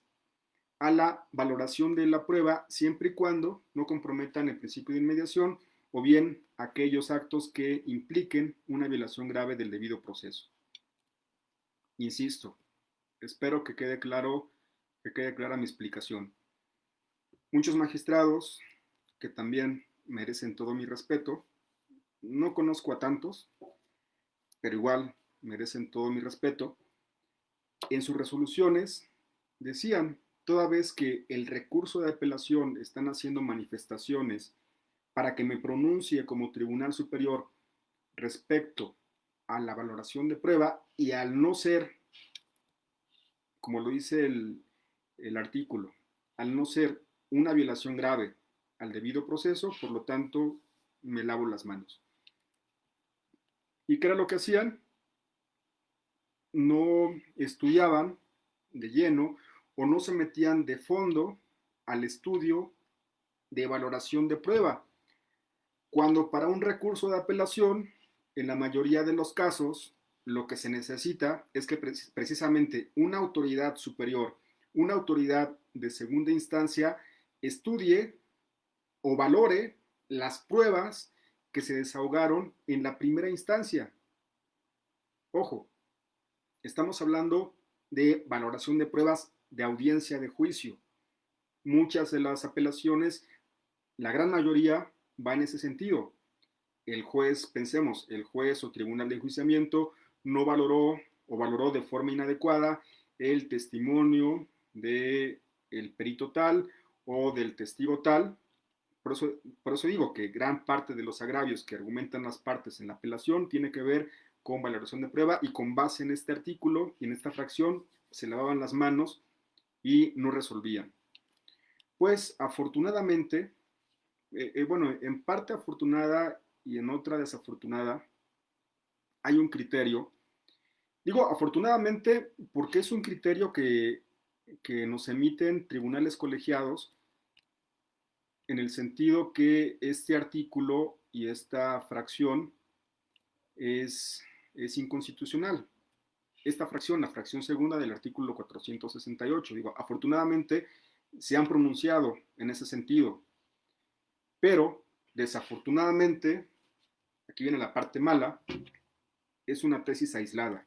a la valoración de la prueba siempre y cuando no comprometan el principio de inmediación o bien aquellos actos que impliquen una violación grave del debido proceso. Insisto, espero que quede claro, que quede clara mi explicación. Muchos magistrados que también merecen todo mi respeto, no conozco a tantos, pero igual merecen todo mi respeto, en sus resoluciones decían, toda vez que el recurso de apelación están haciendo manifestaciones para que me pronuncie como tribunal superior respecto a la valoración de prueba y al no ser, como lo dice el artículo, al no ser una violación grave al debido proceso, por lo tanto, me lavo las manos. ¿Y qué era lo que hacían? No estudiaban de lleno o no se metían de fondo al estudio de valoración de prueba, cuando para un recurso de apelación, en la mayoría de los casos, lo que se necesita es que precisamente una autoridad superior, una autoridad de segunda instancia, estudie o valore las pruebas que se desahogaron en la primera instancia. Ojo, estamos hablando de valoración de pruebas de audiencia de juicio. Muchas de las apelaciones, la gran mayoría, va en ese sentido. El juez, pensemos, el juez o tribunal de enjuiciamiento no valoró o valoró de forma inadecuada el testimonio del perito tal o del testigo tal. Por eso digo que gran parte de los agravios que argumentan las partes en la apelación tiene que ver con valoración de prueba y con base en este artículo y en esta fracción se lavaban las manos y no resolvían. Pues afortunadamente, bueno, en parte afortunada y en otra desafortunada, hay un criterio. Digo afortunadamente porque es un criterio que nos emiten tribunales colegiados en el sentido que este artículo y esta fracción es inconstitucional. Esta fracción, la fracción segunda del artículo 468, digo, afortunadamente se han pronunciado en ese sentido, pero desafortunadamente, aquí viene la parte mala, es una tesis aislada.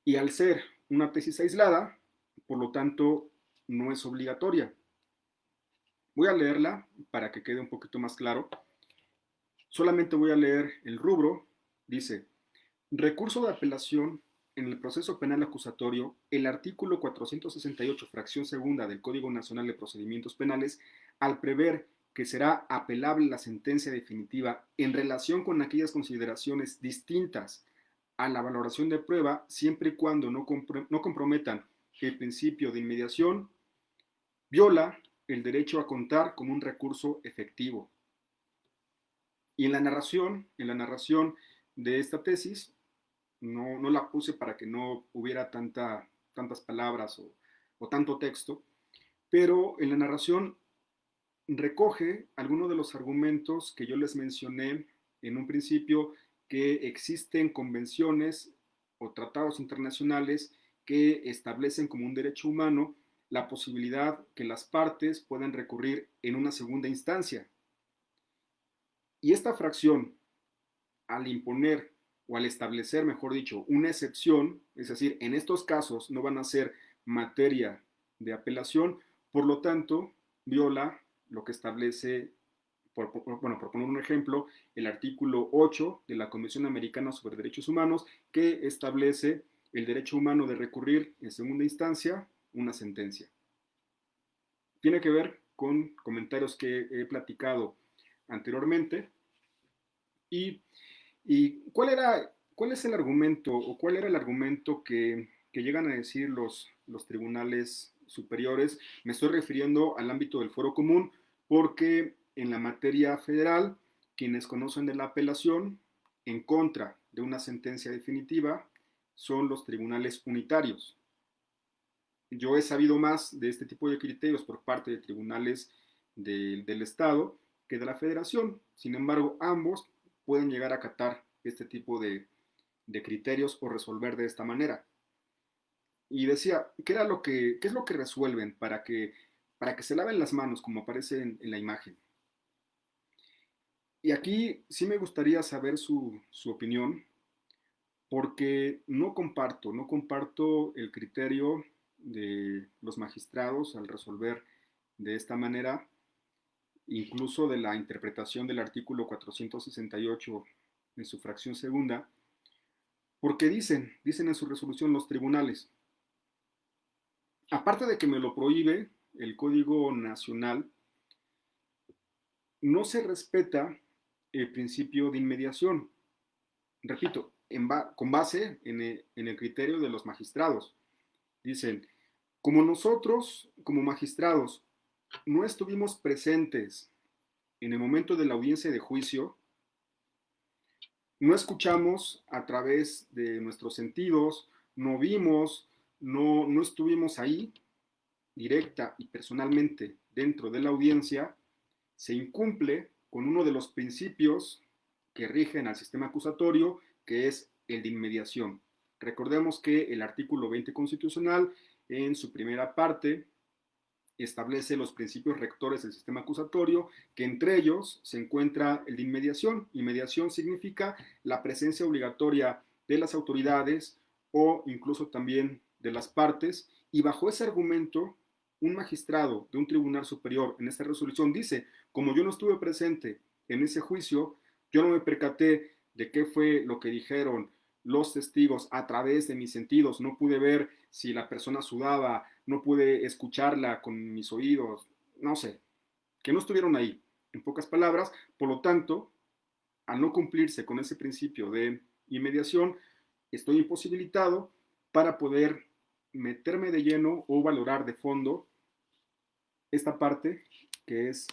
Y al ser una tesis aislada, por lo tanto, no es obligatoria. Voy a leerla para que quede un poquito más claro. Solamente voy a leer el rubro. Dice, recurso de apelación en el proceso penal acusatorio, el artículo 468, fracción segunda del Código Nacional de Procedimientos Penales, al prever que será apelable la sentencia definitiva en relación con aquellas consideraciones distintas a la valoración de prueba, siempre y cuando no comprometan el principio de inmediación, viola el derecho a contar con un recurso efectivo. Y en la narración de esta tesis, no la puse para que no hubiera tantas palabras o tanto texto, pero en la narración recoge algunos de los argumentos que yo les mencioné en un principio, que existen convenciones o tratados internacionales que establecen como un derecho humano la posibilidad que las partes puedan recurrir en una segunda instancia. Y esta fracción, al imponer o al establecer, mejor dicho, una excepción, es decir, en estos casos no van a ser materia de apelación, por lo tanto, viola lo que establece, por poner un ejemplo, el artículo 8 de la Convención Americana sobre Derechos Humanos, que establece el derecho humano de recurrir en segunda instancia una sentencia. Tiene que ver con comentarios que he platicado anteriormente. Y, cuál es el argumento o cuál era el argumento que llegan a decir los tribunales superiores? Me estoy refiriendo al ámbito del fuero común porque en la materia federal, quienes conocen de la apelación en contra de una sentencia definitiva son los tribunales unitarios. Yo he sabido más de este tipo de criterios por parte de tribunales del Estado que de la Federación. Sin embargo, ambos pueden llegar a acatar este tipo de criterios o resolver de esta manera. Y decía, ¿qué es lo que resuelven para que se laven las manos, como aparece en la imagen? Y aquí sí me gustaría saber su opinión, porque no comparto el criterio de los magistrados al resolver de esta manera, incluso de la interpretación del artículo 468 en su fracción segunda, porque dicen en su resolución los tribunales, aparte de que me lo prohíbe el Código Nacional, no se respeta el principio de inmediación. Repito, con base en el criterio de los magistrados. Dicen, como nosotros, como magistrados, no estuvimos presentes en el momento de la audiencia de juicio, no escuchamos a través de nuestros sentidos, no vimos, no estuvimos ahí directa y personalmente dentro de la audiencia, se incumple con uno de los principios que rigen al sistema acusatorio, que es el de inmediación. Recordemos que el artículo 20 constitucional, en su primera parte, establece los principios rectores del sistema acusatorio, que entre ellos se encuentra el de inmediación. Inmediación significa la presencia obligatoria de las autoridades o incluso también de las partes, y bajo ese argumento, un magistrado de un tribunal superior en esta resolución dice, como yo no estuve presente en ese juicio, yo no me percaté de qué fue lo que dijeron los testigos a través de mis sentidos, no pude ver si la persona sudaba, no pude escucharla con mis oídos, no sé, que no estuvieron ahí, en pocas palabras, por lo tanto, al no cumplirse con ese principio de inmediación, estoy imposibilitado para poder meterme de lleno o valorar de fondo esta parte que es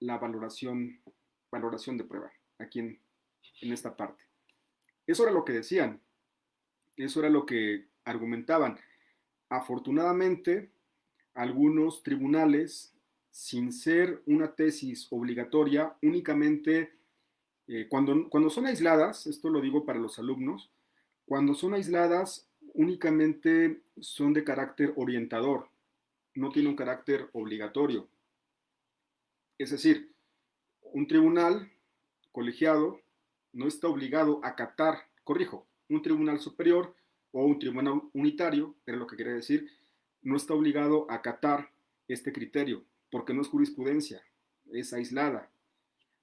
la valoración de prueba, aquí en esta parte. Eso era lo que decían, eso era lo que argumentaban. Afortunadamente, algunos tribunales, sin ser una tesis obligatoria, únicamente cuando son aisladas, esto lo digo para los alumnos, cuando son aisladas únicamente son de carácter orientador, no tiene un carácter obligatorio. Es decir, un tribunal colegiado no está obligado a acatar, corrijo, un tribunal superior o un tribunal unitario, era lo que quería decir, no está obligado a acatar este criterio, porque no es jurisprudencia, es aislada.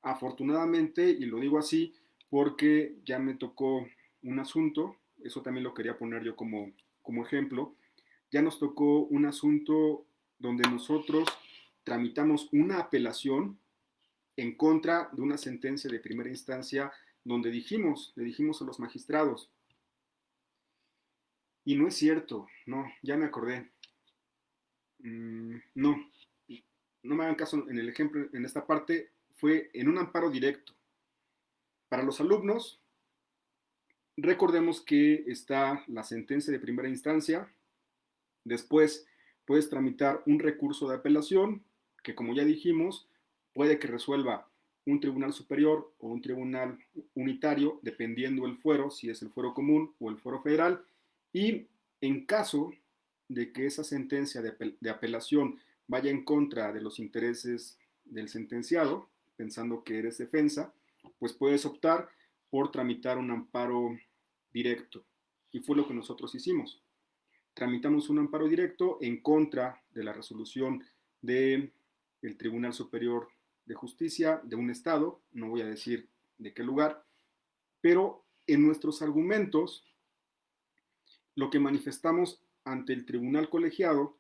Afortunadamente, y lo digo así, porque ya me tocó un asunto, eso también lo quería poner yo como ejemplo, ya nos tocó un asunto donde nosotros tramitamos una apelación en contra de una sentencia de primera instancia donde le dijimos a los magistrados, y no es cierto, no, ya me acordé, no, no me hagan caso en el ejemplo, en esta parte fue en un amparo directo. Para los alumnos, recordemos que está la sentencia de primera instancia, después puedes tramitar un recurso de apelación, que como ya dijimos, puede que resuelva un tribunal superior o un tribunal unitario, dependiendo el fuero, si es el fuero común o el fuero federal, y en caso de que esa sentencia de apelación vaya en contra de los intereses del sentenciado, pensando que eres defensa, pues puedes optar por tramitar un amparo directo. Y fue lo que nosotros hicimos. Tramitamos un amparo directo en contra de la resolución del Tribunal Superior de Justicia de un estado, no voy a decir de qué lugar, pero en nuestros argumentos lo que manifestamos ante el tribunal colegiado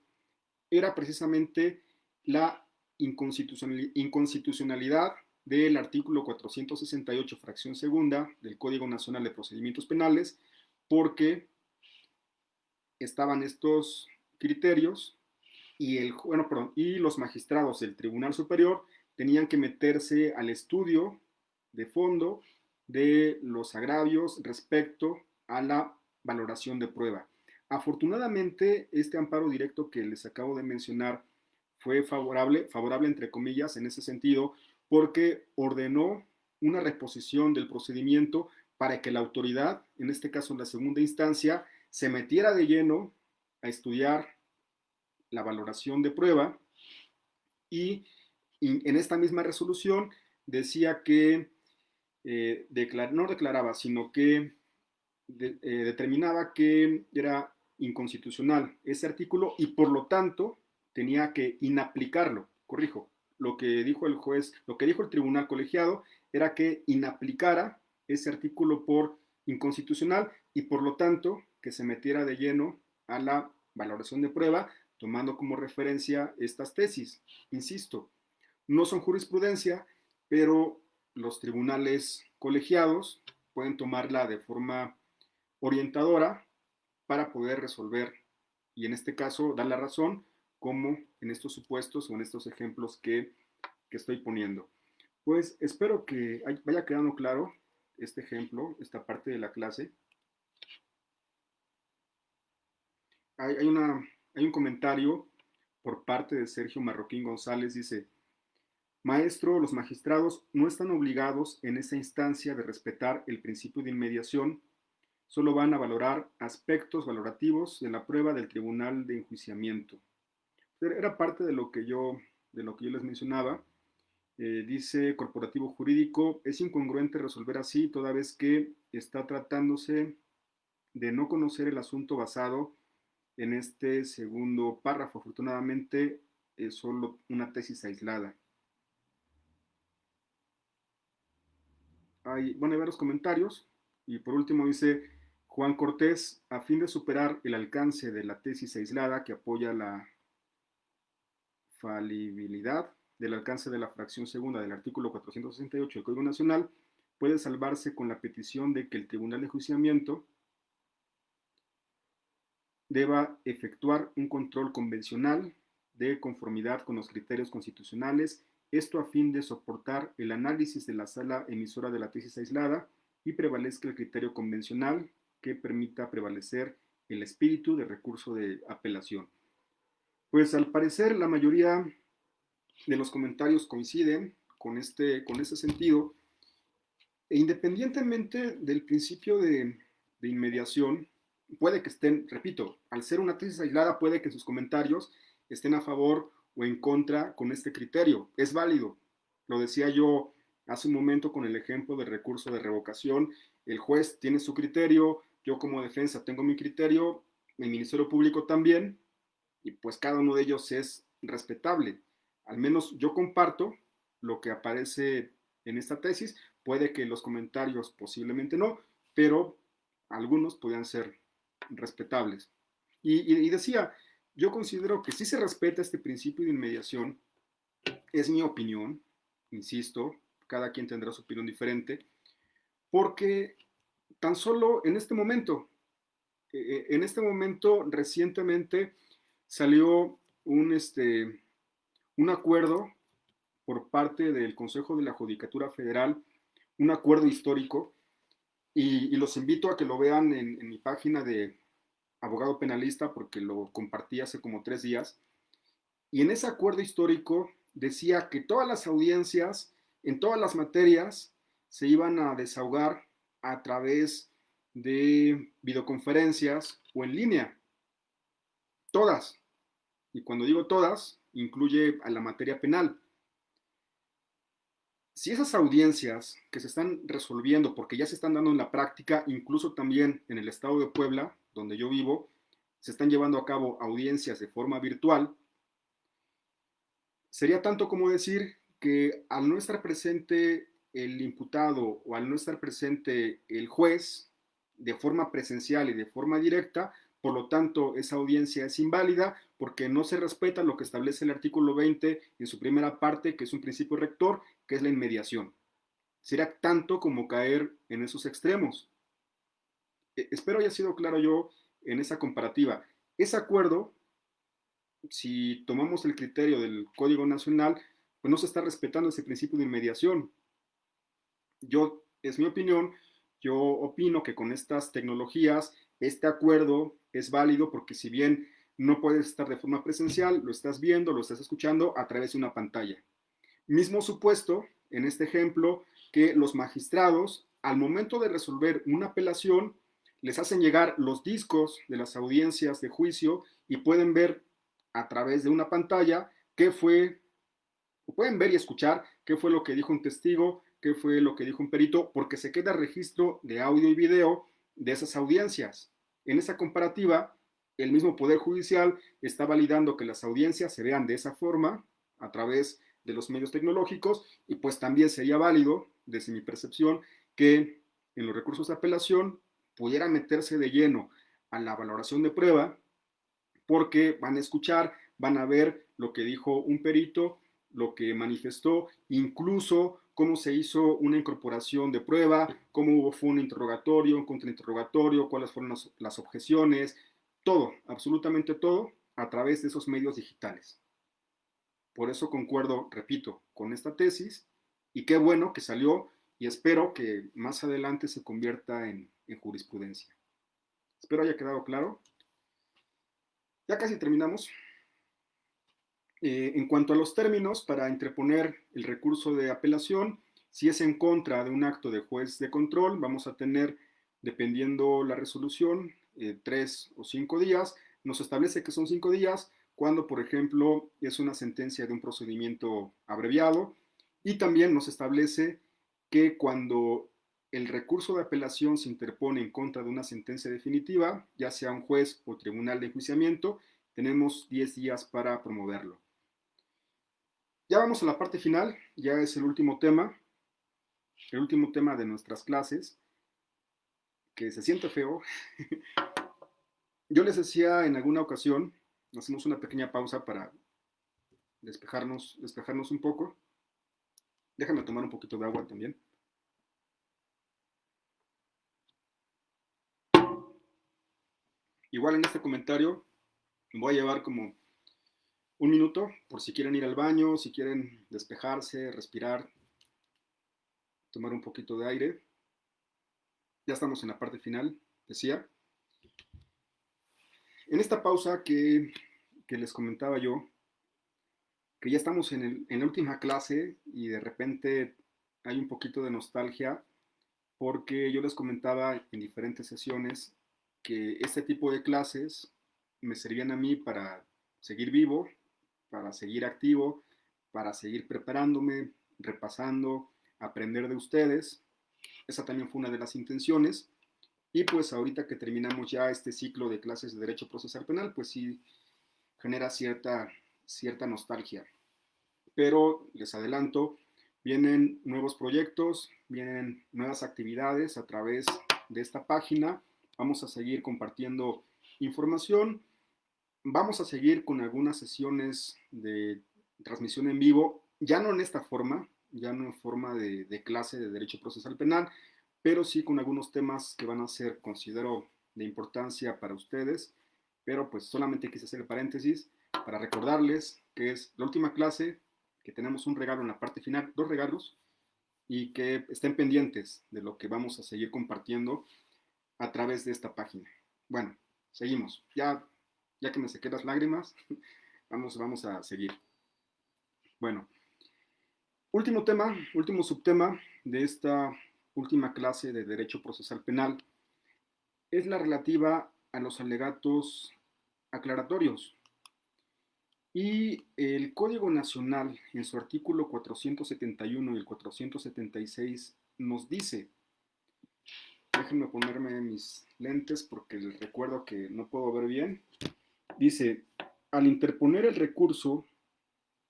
era precisamente la inconstitucionalidad del artículo 468, fracción segunda del Código Nacional de Procedimientos Penales, porque estaban estos criterios y los magistrados del Tribunal Superior tenían que meterse al estudio de fondo de los agravios respecto a la valoración de prueba. Afortunadamente, este amparo directo que les acabo de mencionar fue favorable entre comillas en ese sentido, porque ordenó una reposición del procedimiento para que la autoridad, en este caso en la segunda instancia, se metiera de lleno a estudiar la valoración de prueba y en esta misma resolución decía que no declaraba, sino que determinaba que era inconstitucional ese artículo y por lo tanto tenía que inaplicarlo. Corrijo, lo que dijo el juez, lo que dijo el tribunal colegiado era que inaplicara ese artículo por inconstitucional y por lo tanto que se metiera de lleno a la valoración de prueba, tomando como referencia estas tesis. Insisto, no son jurisprudencia, pero los tribunales colegiados pueden tomarla de forma orientadora para poder resolver y en este caso dar la razón, como en estos supuestos o en estos ejemplos que estoy poniendo. Pues espero que vaya quedando claro este ejemplo, esta parte de la clase. Hay un comentario por parte de Sergio Marroquín González, dice: maestro, los magistrados no están obligados en esa instancia de respetar el principio de inmediación, solo van a valorar aspectos valorativos de la prueba del tribunal de enjuiciamiento. Era parte de lo que yo les mencionaba. Dice corporativo jurídico, es incongruente resolver así toda vez que está tratándose de no conocer el asunto basado en este segundo párrafo. Afortunadamente es solo una tesis aislada. Hay varios comentarios y por último dice Juan Cortés, a fin de superar el alcance de la tesis aislada que apoya la falibilidad del alcance de la fracción segunda del artículo 468 del Código Nacional, puede salvarse con la petición de que el Tribunal de Enjuiciamiento deba efectuar un control convencional de conformidad con los criterios constitucionales, esto a fin de soportar el análisis de la sala emisora de la tesis aislada y prevalezca el criterio convencional que permita prevalecer el espíritu de recurso de apelación. Pues al parecer la mayoría de los comentarios coinciden con este sentido, e independientemente del principio de inmediación, puede que estén, repito, al ser una tesis aislada, puede que sus comentarios estén a favor o en contra con este criterio. Es válido. Lo decía yo hace un momento con el ejemplo del recurso de revocación. El juez tiene su criterio, yo como defensa tengo mi criterio, el Ministerio Público también, y pues cada uno de ellos es respetable. Al menos yo comparto lo que aparece en esta tesis. Puede que los comentarios posiblemente no, pero algunos podrían ser respetables. Y decía, yo considero que sí se respeta este principio de inmediación, es mi opinión, insisto, cada quien tendrá su opinión diferente, porque tan solo en este momento recientemente salió un acuerdo por parte del Consejo de la Judicatura Federal, un acuerdo histórico, y los invito a que lo vean en mi página de abogado penalista porque lo compartí hace como 3 días. Y en ese acuerdo histórico decía que todas las audiencias, en todas las materias, se iban a desahogar a través de videoconferencias o en línea. Todas. Y cuando digo todas, incluye a la materia penal. Si esas audiencias que se están resolviendo, porque ya se están dando en la práctica, incluso también en el estado de Puebla, donde yo vivo, se están llevando a cabo audiencias de forma virtual, sería tanto como decir que al no estar presente el imputado o al no estar presente el juez de forma presencial y de forma directa, por lo tanto esa audiencia es inválida porque no se respeta lo que establece el artículo 20 en su primera parte, que es un principio rector, que es la inmediación. Sería tanto como caer en esos extremos. Espero haya sido claro yo en esa comparativa. Ese acuerdo, si tomamos el criterio del Código Nacional, pues no se está respetando ese principio de inmediación. Es mi opinión, yo opino que con estas tecnologías este acuerdo es válido porque si bien no puedes estar de forma presencial, lo estás viendo, lo estás escuchando a través de una pantalla. Mismo supuesto, en este ejemplo, que los magistrados, al momento de resolver una apelación, les hacen llegar los discos de las audiencias de juicio y pueden ver a través de una pantalla qué fue, pueden ver y escuchar qué fue lo que dijo un testigo, qué fue lo que dijo un perito, porque se queda registro de audio y video de esas audiencias. En esa comparativa, el mismo Poder Judicial está validando que las audiencias se vean de esa forma, a través de los medios tecnológicos, y pues también sería válido, desde mi percepción, que en los recursos de apelación pudiera meterse de lleno a la valoración de prueba, porque van a escuchar, van a ver lo que dijo un perito, lo que manifestó, incluso cómo se hizo una incorporación de prueba, cómo fue un interrogatorio, un contrainterrogatorio, cuáles fueron las objeciones, todo, absolutamente todo, a través de esos medios digitales. Por eso concuerdo, repito, con esta tesis y qué bueno que salió y espero que más adelante se convierta en jurisprudencia. Espero haya quedado claro. Ya casi terminamos. En cuanto a los términos para interponer el recurso de apelación, si es en contra de un acto de juez de control, vamos a tener, dependiendo la resolución, 3 o 5 días. Nos establece que son 5 días cuando, por ejemplo, es una sentencia de un procedimiento abreviado, y también nos establece que cuando el recurso de apelación se interpone en contra de una sentencia definitiva, ya sea un juez o tribunal de enjuiciamiento, tenemos 10 días para promoverlo. Ya vamos a la parte final, ya es el último tema de nuestras clases, que se siente feo. Yo les decía en alguna ocasión, hacemos una pequeña pausa para despejarnos un poco. Déjame tomar un poquito de agua también. Igual en este comentario voy a llevar como un minuto por si quieren ir al baño, si quieren despejarse, respirar, tomar un poquito de aire. Ya estamos en la parte final, decía. En esta pausa que les comentaba yo, que ya estamos en la última clase y de repente hay un poquito de nostalgia porque yo les comentaba en diferentes sesiones que este tipo de clases me servían a mí para seguir vivo, para seguir activo, para seguir preparándome, repasando, aprender de ustedes. Esa también fue una de las intenciones. Y pues ahorita que terminamos ya este ciclo de clases de Derecho Procesal Penal, pues sí genera cierta nostalgia. Pero les adelanto, vienen nuevos proyectos, vienen nuevas actividades a través de esta página. Vamos a seguir compartiendo información. Vamos a seguir con algunas sesiones de transmisión en vivo, ya no en esta forma, ya no en forma de clase de Derecho Procesal Penal, pero sí con algunos temas que van a ser, considero, de importancia para ustedes. Pero pues solamente quise hacer el paréntesis para recordarles que es la última clase, que tenemos un regalo en la parte final, 2 regalos, y que estén pendientes de lo que vamos a seguir compartiendo a través de esta página. Bueno, seguimos. Ya que me sequé las lágrimas, vamos a seguir. Bueno, último tema, último subtema de esta última clase de Derecho Procesal Penal es la relativa a los alegatos aclaratorios. Y el Código Nacional, en su artículo 471 y el 476, nos dice, déjenme ponerme mis lentes porque les recuerdo que no puedo ver bien, dice, al interponer el recurso,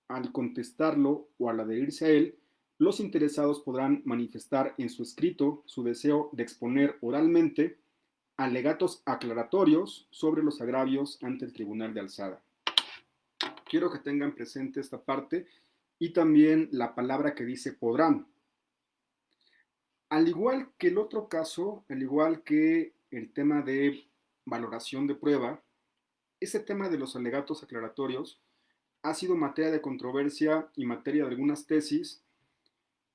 al contestarlo o al adherirse a él, los interesados podrán manifestar en su escrito su deseo de exponer oralmente alegatos aclaratorios sobre los agravios ante el Tribunal de Alzada. Quiero que tengan presente esta parte y también la palabra que dice podrán. Al igual que el otro caso, al igual que el tema de valoración de prueba, ese tema de los alegatos aclaratorios ha sido materia de controversia y materia de algunas tesis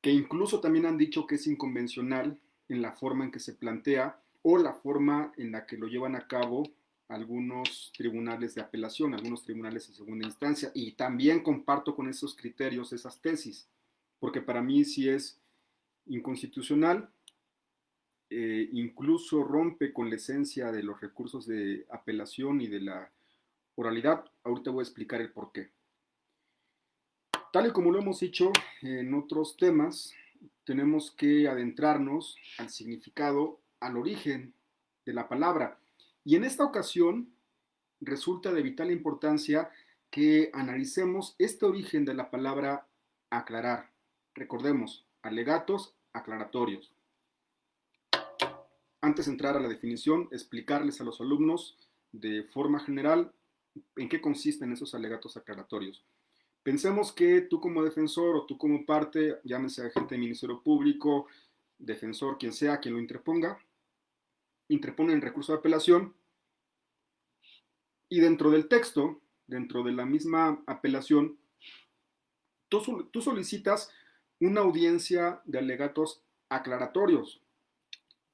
que incluso también han dicho que es inconvencional en la forma en que se plantea o la forma en la que lo llevan a cabo algunos tribunales de apelación, algunos tribunales de segunda instancia, y también comparto con esos criterios esas tesis, porque para mí sí es inconstitucional, incluso rompe con la esencia de los recursos de apelación y de la oralidad. Ahorita voy a explicar el por qué. Tal y como lo hemos dicho en otros temas, tenemos que adentrarnos al significado, al origen de la palabra. Y en esta ocasión resulta de vital importancia que analicemos este origen de la palabra aclarar. Recordemos, alegatos aclaratorios. Antes de entrar a la definición, explicarles a los alumnos de forma general en qué consisten esos alegatos aclaratorios. Pensemos que tú como defensor o tú como parte, llámese agente del Ministerio Público, defensor, quien sea, quien lo interponga, interpone el recurso de apelación y dentro del texto, dentro de la misma apelación, tú solicitas una audiencia de alegatos aclaratorios.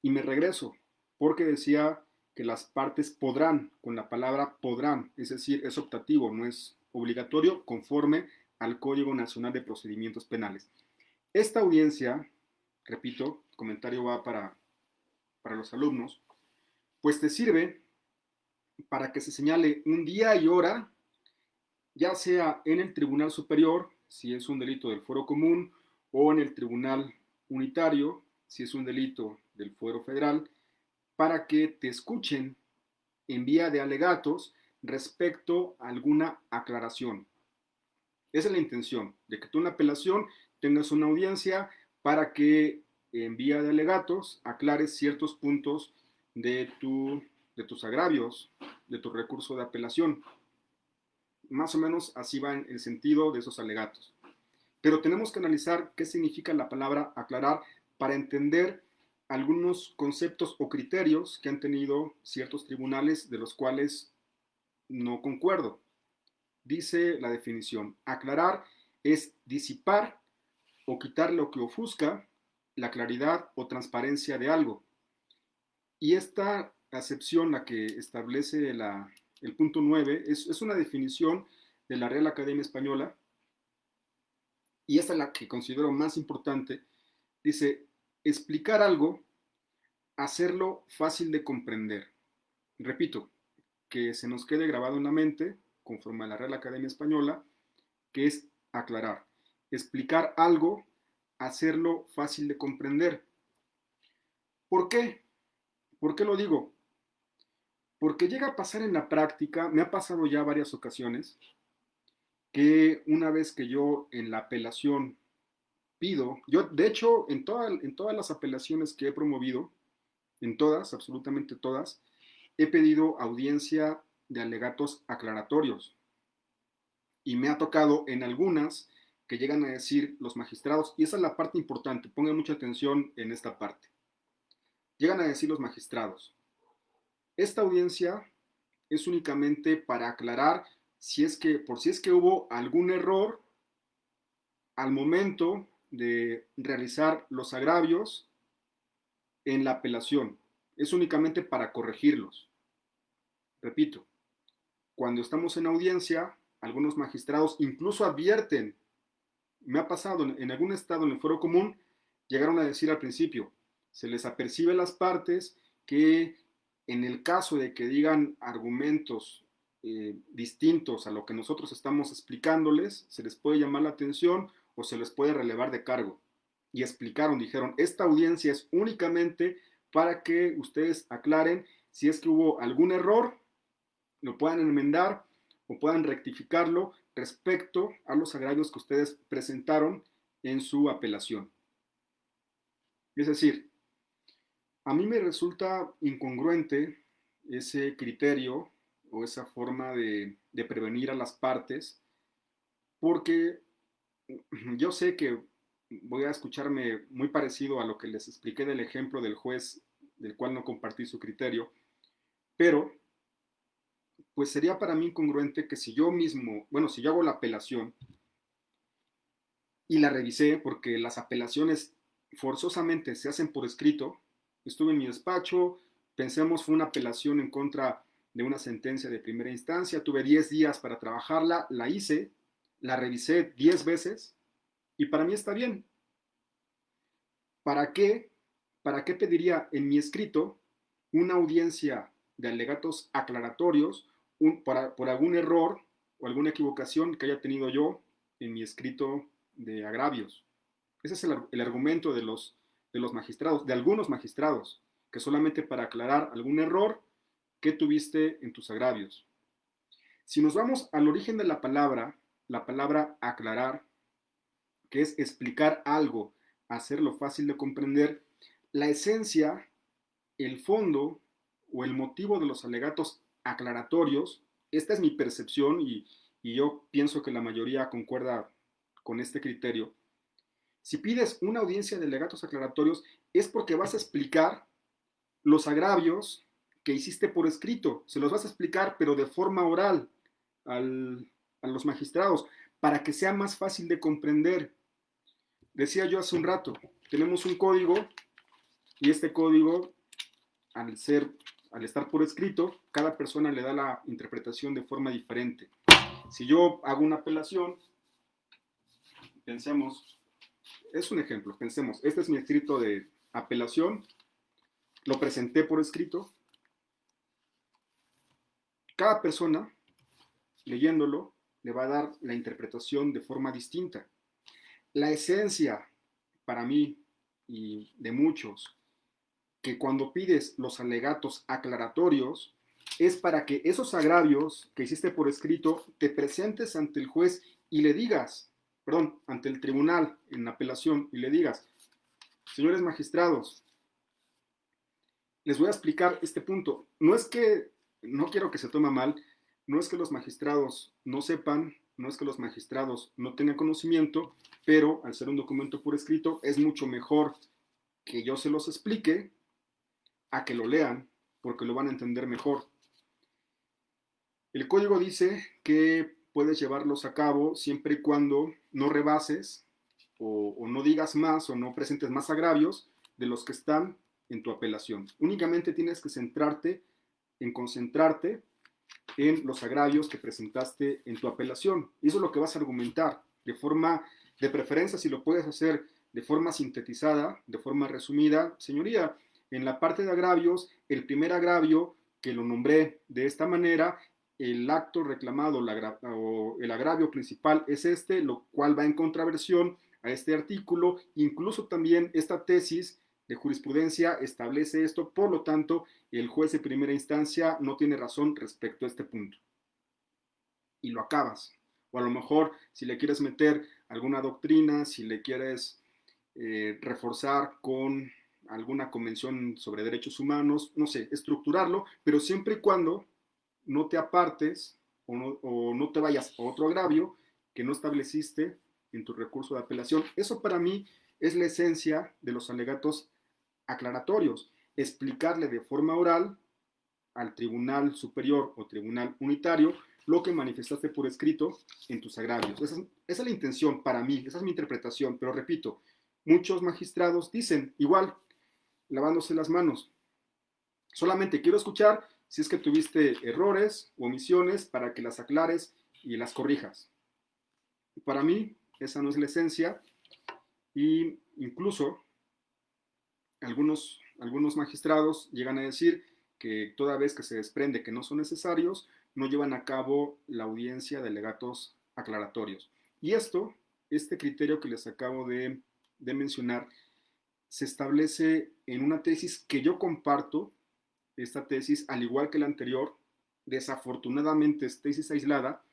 Y me regreso, porque decía que las partes podrán, con la palabra podrán, es decir, es optativo, no es obligatorio, conforme al Código Nacional de Procedimientos Penales. Esta audiencia, repito, el comentario va para los alumnos, pues te sirve para que se señale un día y hora, ya sea en el Tribunal Superior, si es un delito del fuero común, o en el Tribunal Unitario, si es un delito del fuero federal, para que te escuchen en vía de alegatos respecto a alguna aclaración. Esa es la intención, de que tú en la apelación tengas una audiencia para que en vía de alegatos aclares ciertos puntos de tus agravios, de tu recurso de apelación. Más o menos así va en el sentido de esos alegatos. Pero tenemos que analizar qué significa la palabra aclarar para entender algunos conceptos o criterios que han tenido ciertos tribunales de los cuales no concuerdo. Dice la definición, aclarar es disipar o quitar lo que ofusca la claridad o transparencia de algo. Y esta acepción, la que establece el punto 9, es una definición de la Real Academia Española, y esta es la que considero más importante. Dice, explicar algo, hacerlo fácil de comprender. Repito, que se nos quede grabado en la mente, conforme a la Real Academia Española, que es aclarar. Explicar algo, hacerlo fácil de comprender. ¿Por qué? ¿Por qué lo digo? Porque llega a pasar en la práctica, me ha pasado ya varias ocasiones, que una vez que yo en la apelación pido, yo de hecho en todas las apelaciones que he promovido, en todas, absolutamente todas, he pedido audiencia de alegatos aclaratorios. Y me ha tocado en algunas que llegan a decir los magistrados, y esa es la parte importante, pongan mucha atención en esta parte. Llegan a decir los magistrados, esta audiencia es únicamente para aclarar si es que hubo algún error al momento de realizar los agravios en la apelación. Es únicamente para corregirlos. Repito, cuando estamos en audiencia, algunos magistrados incluso advierten, me ha pasado en algún estado en el fuero común, llegaron a decir al principio, se les apercibe a las partes que en el caso de que digan argumentos distintos a lo que nosotros estamos explicándoles, se les puede llamar la atención o se les puede relevar de cargo. Y explicaron, dijeron, esta audiencia es únicamente para que ustedes aclaren si es que hubo algún error, lo puedan enmendar o puedan rectificarlo respecto a los agravios que ustedes presentaron en su apelación. Es decir, a mí me resulta incongruente ese criterio o esa forma de prevenir a las partes, porque yo sé que voy a escucharme muy parecido a lo que les expliqué del ejemplo del juez del cual no compartí su criterio, pero pues sería para mí incongruente que si yo mismo, bueno, si yo hago la apelación y la revisé, porque las apelaciones forzosamente se hacen por escrito, estuve en mi despacho, pensemos fue una apelación en contra de una sentencia de primera instancia, tuve 10 días para trabajarla, la hice, la revisé 10 veces y para mí está bien. ¿Para qué? ¿Para qué pediría en mi escrito una audiencia de alegatos aclaratorios por algún error o alguna equivocación que haya tenido yo en mi escrito de agravios? Ese es el argumento de los magistrados, de algunos magistrados, que solamente para aclarar algún error que tuviste en tus agravios. Si nos vamos al origen de la palabra aclarar, que es explicar algo, hacerlo fácil de comprender, la esencia, el fondo o el motivo de los alegatos aclaratorios, esta es mi percepción y yo pienso que la mayoría concuerda con este criterio. Si pides una audiencia de alegatos aclaratorios es porque vas a explicar los agravios que hiciste por escrito, se los vas a explicar pero de forma oral a los magistrados para que sea más fácil de comprender. Decía yo hace un rato, tenemos un código y este código, al estar por escrito, cada persona le da la interpretación de forma diferente. Si yo hago una apelación, pensemos, es un ejemplo, pensemos, este es mi escrito de apelación, lo presenté por escrito, cada persona, leyéndolo, le va a dar la interpretación de forma distinta. La esencia, para mí y de muchos, que cuando pides los alegatos aclaratorios es para que esos agravios que hiciste por escrito te presentes ante el juez y le digas, perdón, ante el tribunal en apelación y le digas, señores magistrados, les voy a explicar este punto. No es que, no quiero que se tome mal, no es que los magistrados no sepan, no es que los magistrados no tengan conocimiento, pero al ser un documento por escrito es mucho mejor que yo se los explique a que lo lean, porque lo van a entender mejor. El código dice que puedes llevarlos a cabo siempre y cuando no rebases o no digas más o no presentes más agravios de los que están en tu apelación. Únicamente tienes que centrarte en concentrarte en los agravios que presentaste en tu apelación. Y eso es lo que vas a argumentar de forma, de preferencia, si lo puedes hacer de forma sintetizada, de forma resumida. Señoría, en la parte de agravios, el primer agravio que lo nombré de esta manera, el acto reclamado o el agravio principal es este, lo cual va en contraversión a este artículo. Incluso también esta tesis de jurisprudencia establece esto, por lo tanto, el juez de primera instancia no tiene razón respecto a este punto. Y lo acabas. O a lo mejor, si le quieres meter alguna doctrina, si le quieres reforzar con alguna convención sobre derechos humanos, no sé, estructurarlo, pero siempre y cuando no te apartes o no te vayas a otro agravio que no estableciste en tu recurso de apelación. Eso para mí es la esencia de los alegatos aclaratorios, explicarle de forma oral al tribunal superior o tribunal unitario lo que manifestaste por escrito en tus agravios. Esa es la intención para mí, esa es mi interpretación, pero repito, muchos magistrados dicen igual, lavándose las manos, solamente quiero escuchar si es que tuviste errores o omisiones para que las aclares y las corrijas. Para mí, esa no es la esencia y incluso algunos magistrados llegan a decir que toda vez que se desprende que no son necesarios, no llevan a cabo la audiencia de alegatos aclaratorios. Y este criterio que les acabo de mencionar, se establece en una tesis que yo comparto. Esta tesis, al igual que la anterior, desafortunadamente es tesis aislada,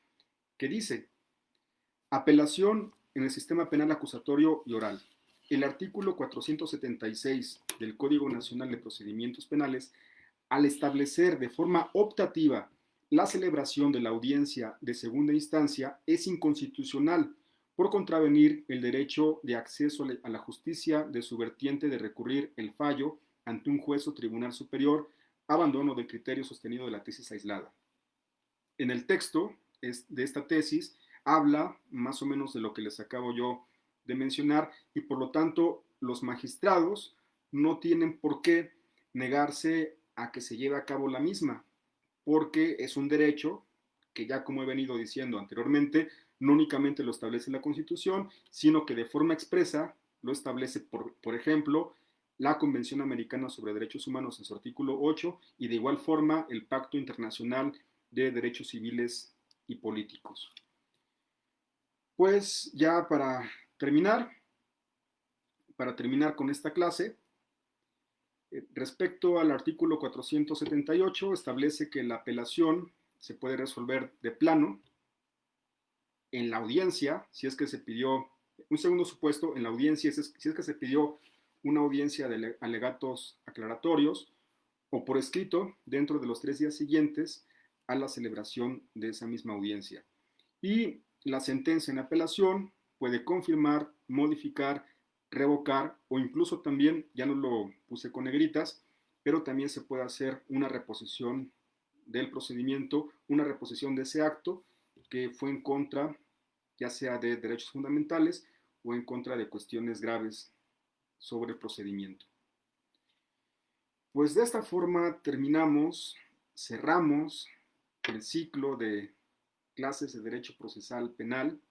que dice: apelación en el sistema penal acusatorio y oral. El artículo 476 del Código Nacional de Procedimientos Penales, al establecer de forma optativa la celebración de la audiencia de segunda instancia, es inconstitucional por contravenir el derecho de acceso a la justicia de su vertiente de recurrir el fallo ante un juez o tribunal superior, abandono del criterio sostenido de la tesis aislada. En el texto de esta tesis habla más o menos de lo que les acabo yo de mencionar, y por lo tanto los magistrados no tienen por qué negarse a que se lleve a cabo la misma, porque es un derecho que, ya como he venido diciendo anteriormente, no únicamente lo establece la Constitución, sino que de forma expresa lo establece, por ejemplo, la Convención Americana sobre Derechos Humanos en su artículo 8, y de igual forma el Pacto Internacional de Derechos Civiles y Políticos. Pues ya terminar, para terminar con esta clase, respecto al artículo 478, establece que la apelación se puede resolver de plano en la audiencia, si es que se pidió, un segundo supuesto, en la audiencia, si es que se pidió una audiencia de alegatos aclaratorios, o por escrito dentro de los 3 días siguientes a la celebración de esa misma audiencia. Y la sentencia en apelación puede confirmar, modificar, revocar, o incluso también, ya no lo puse con negritas, pero también se puede hacer una reposición del procedimiento, una reposición de ese acto que fue en contra, ya sea de derechos fundamentales o en contra de cuestiones graves sobre el procedimiento. Pues de esta forma cerramos el ciclo de clases de Derecho Procesal Penal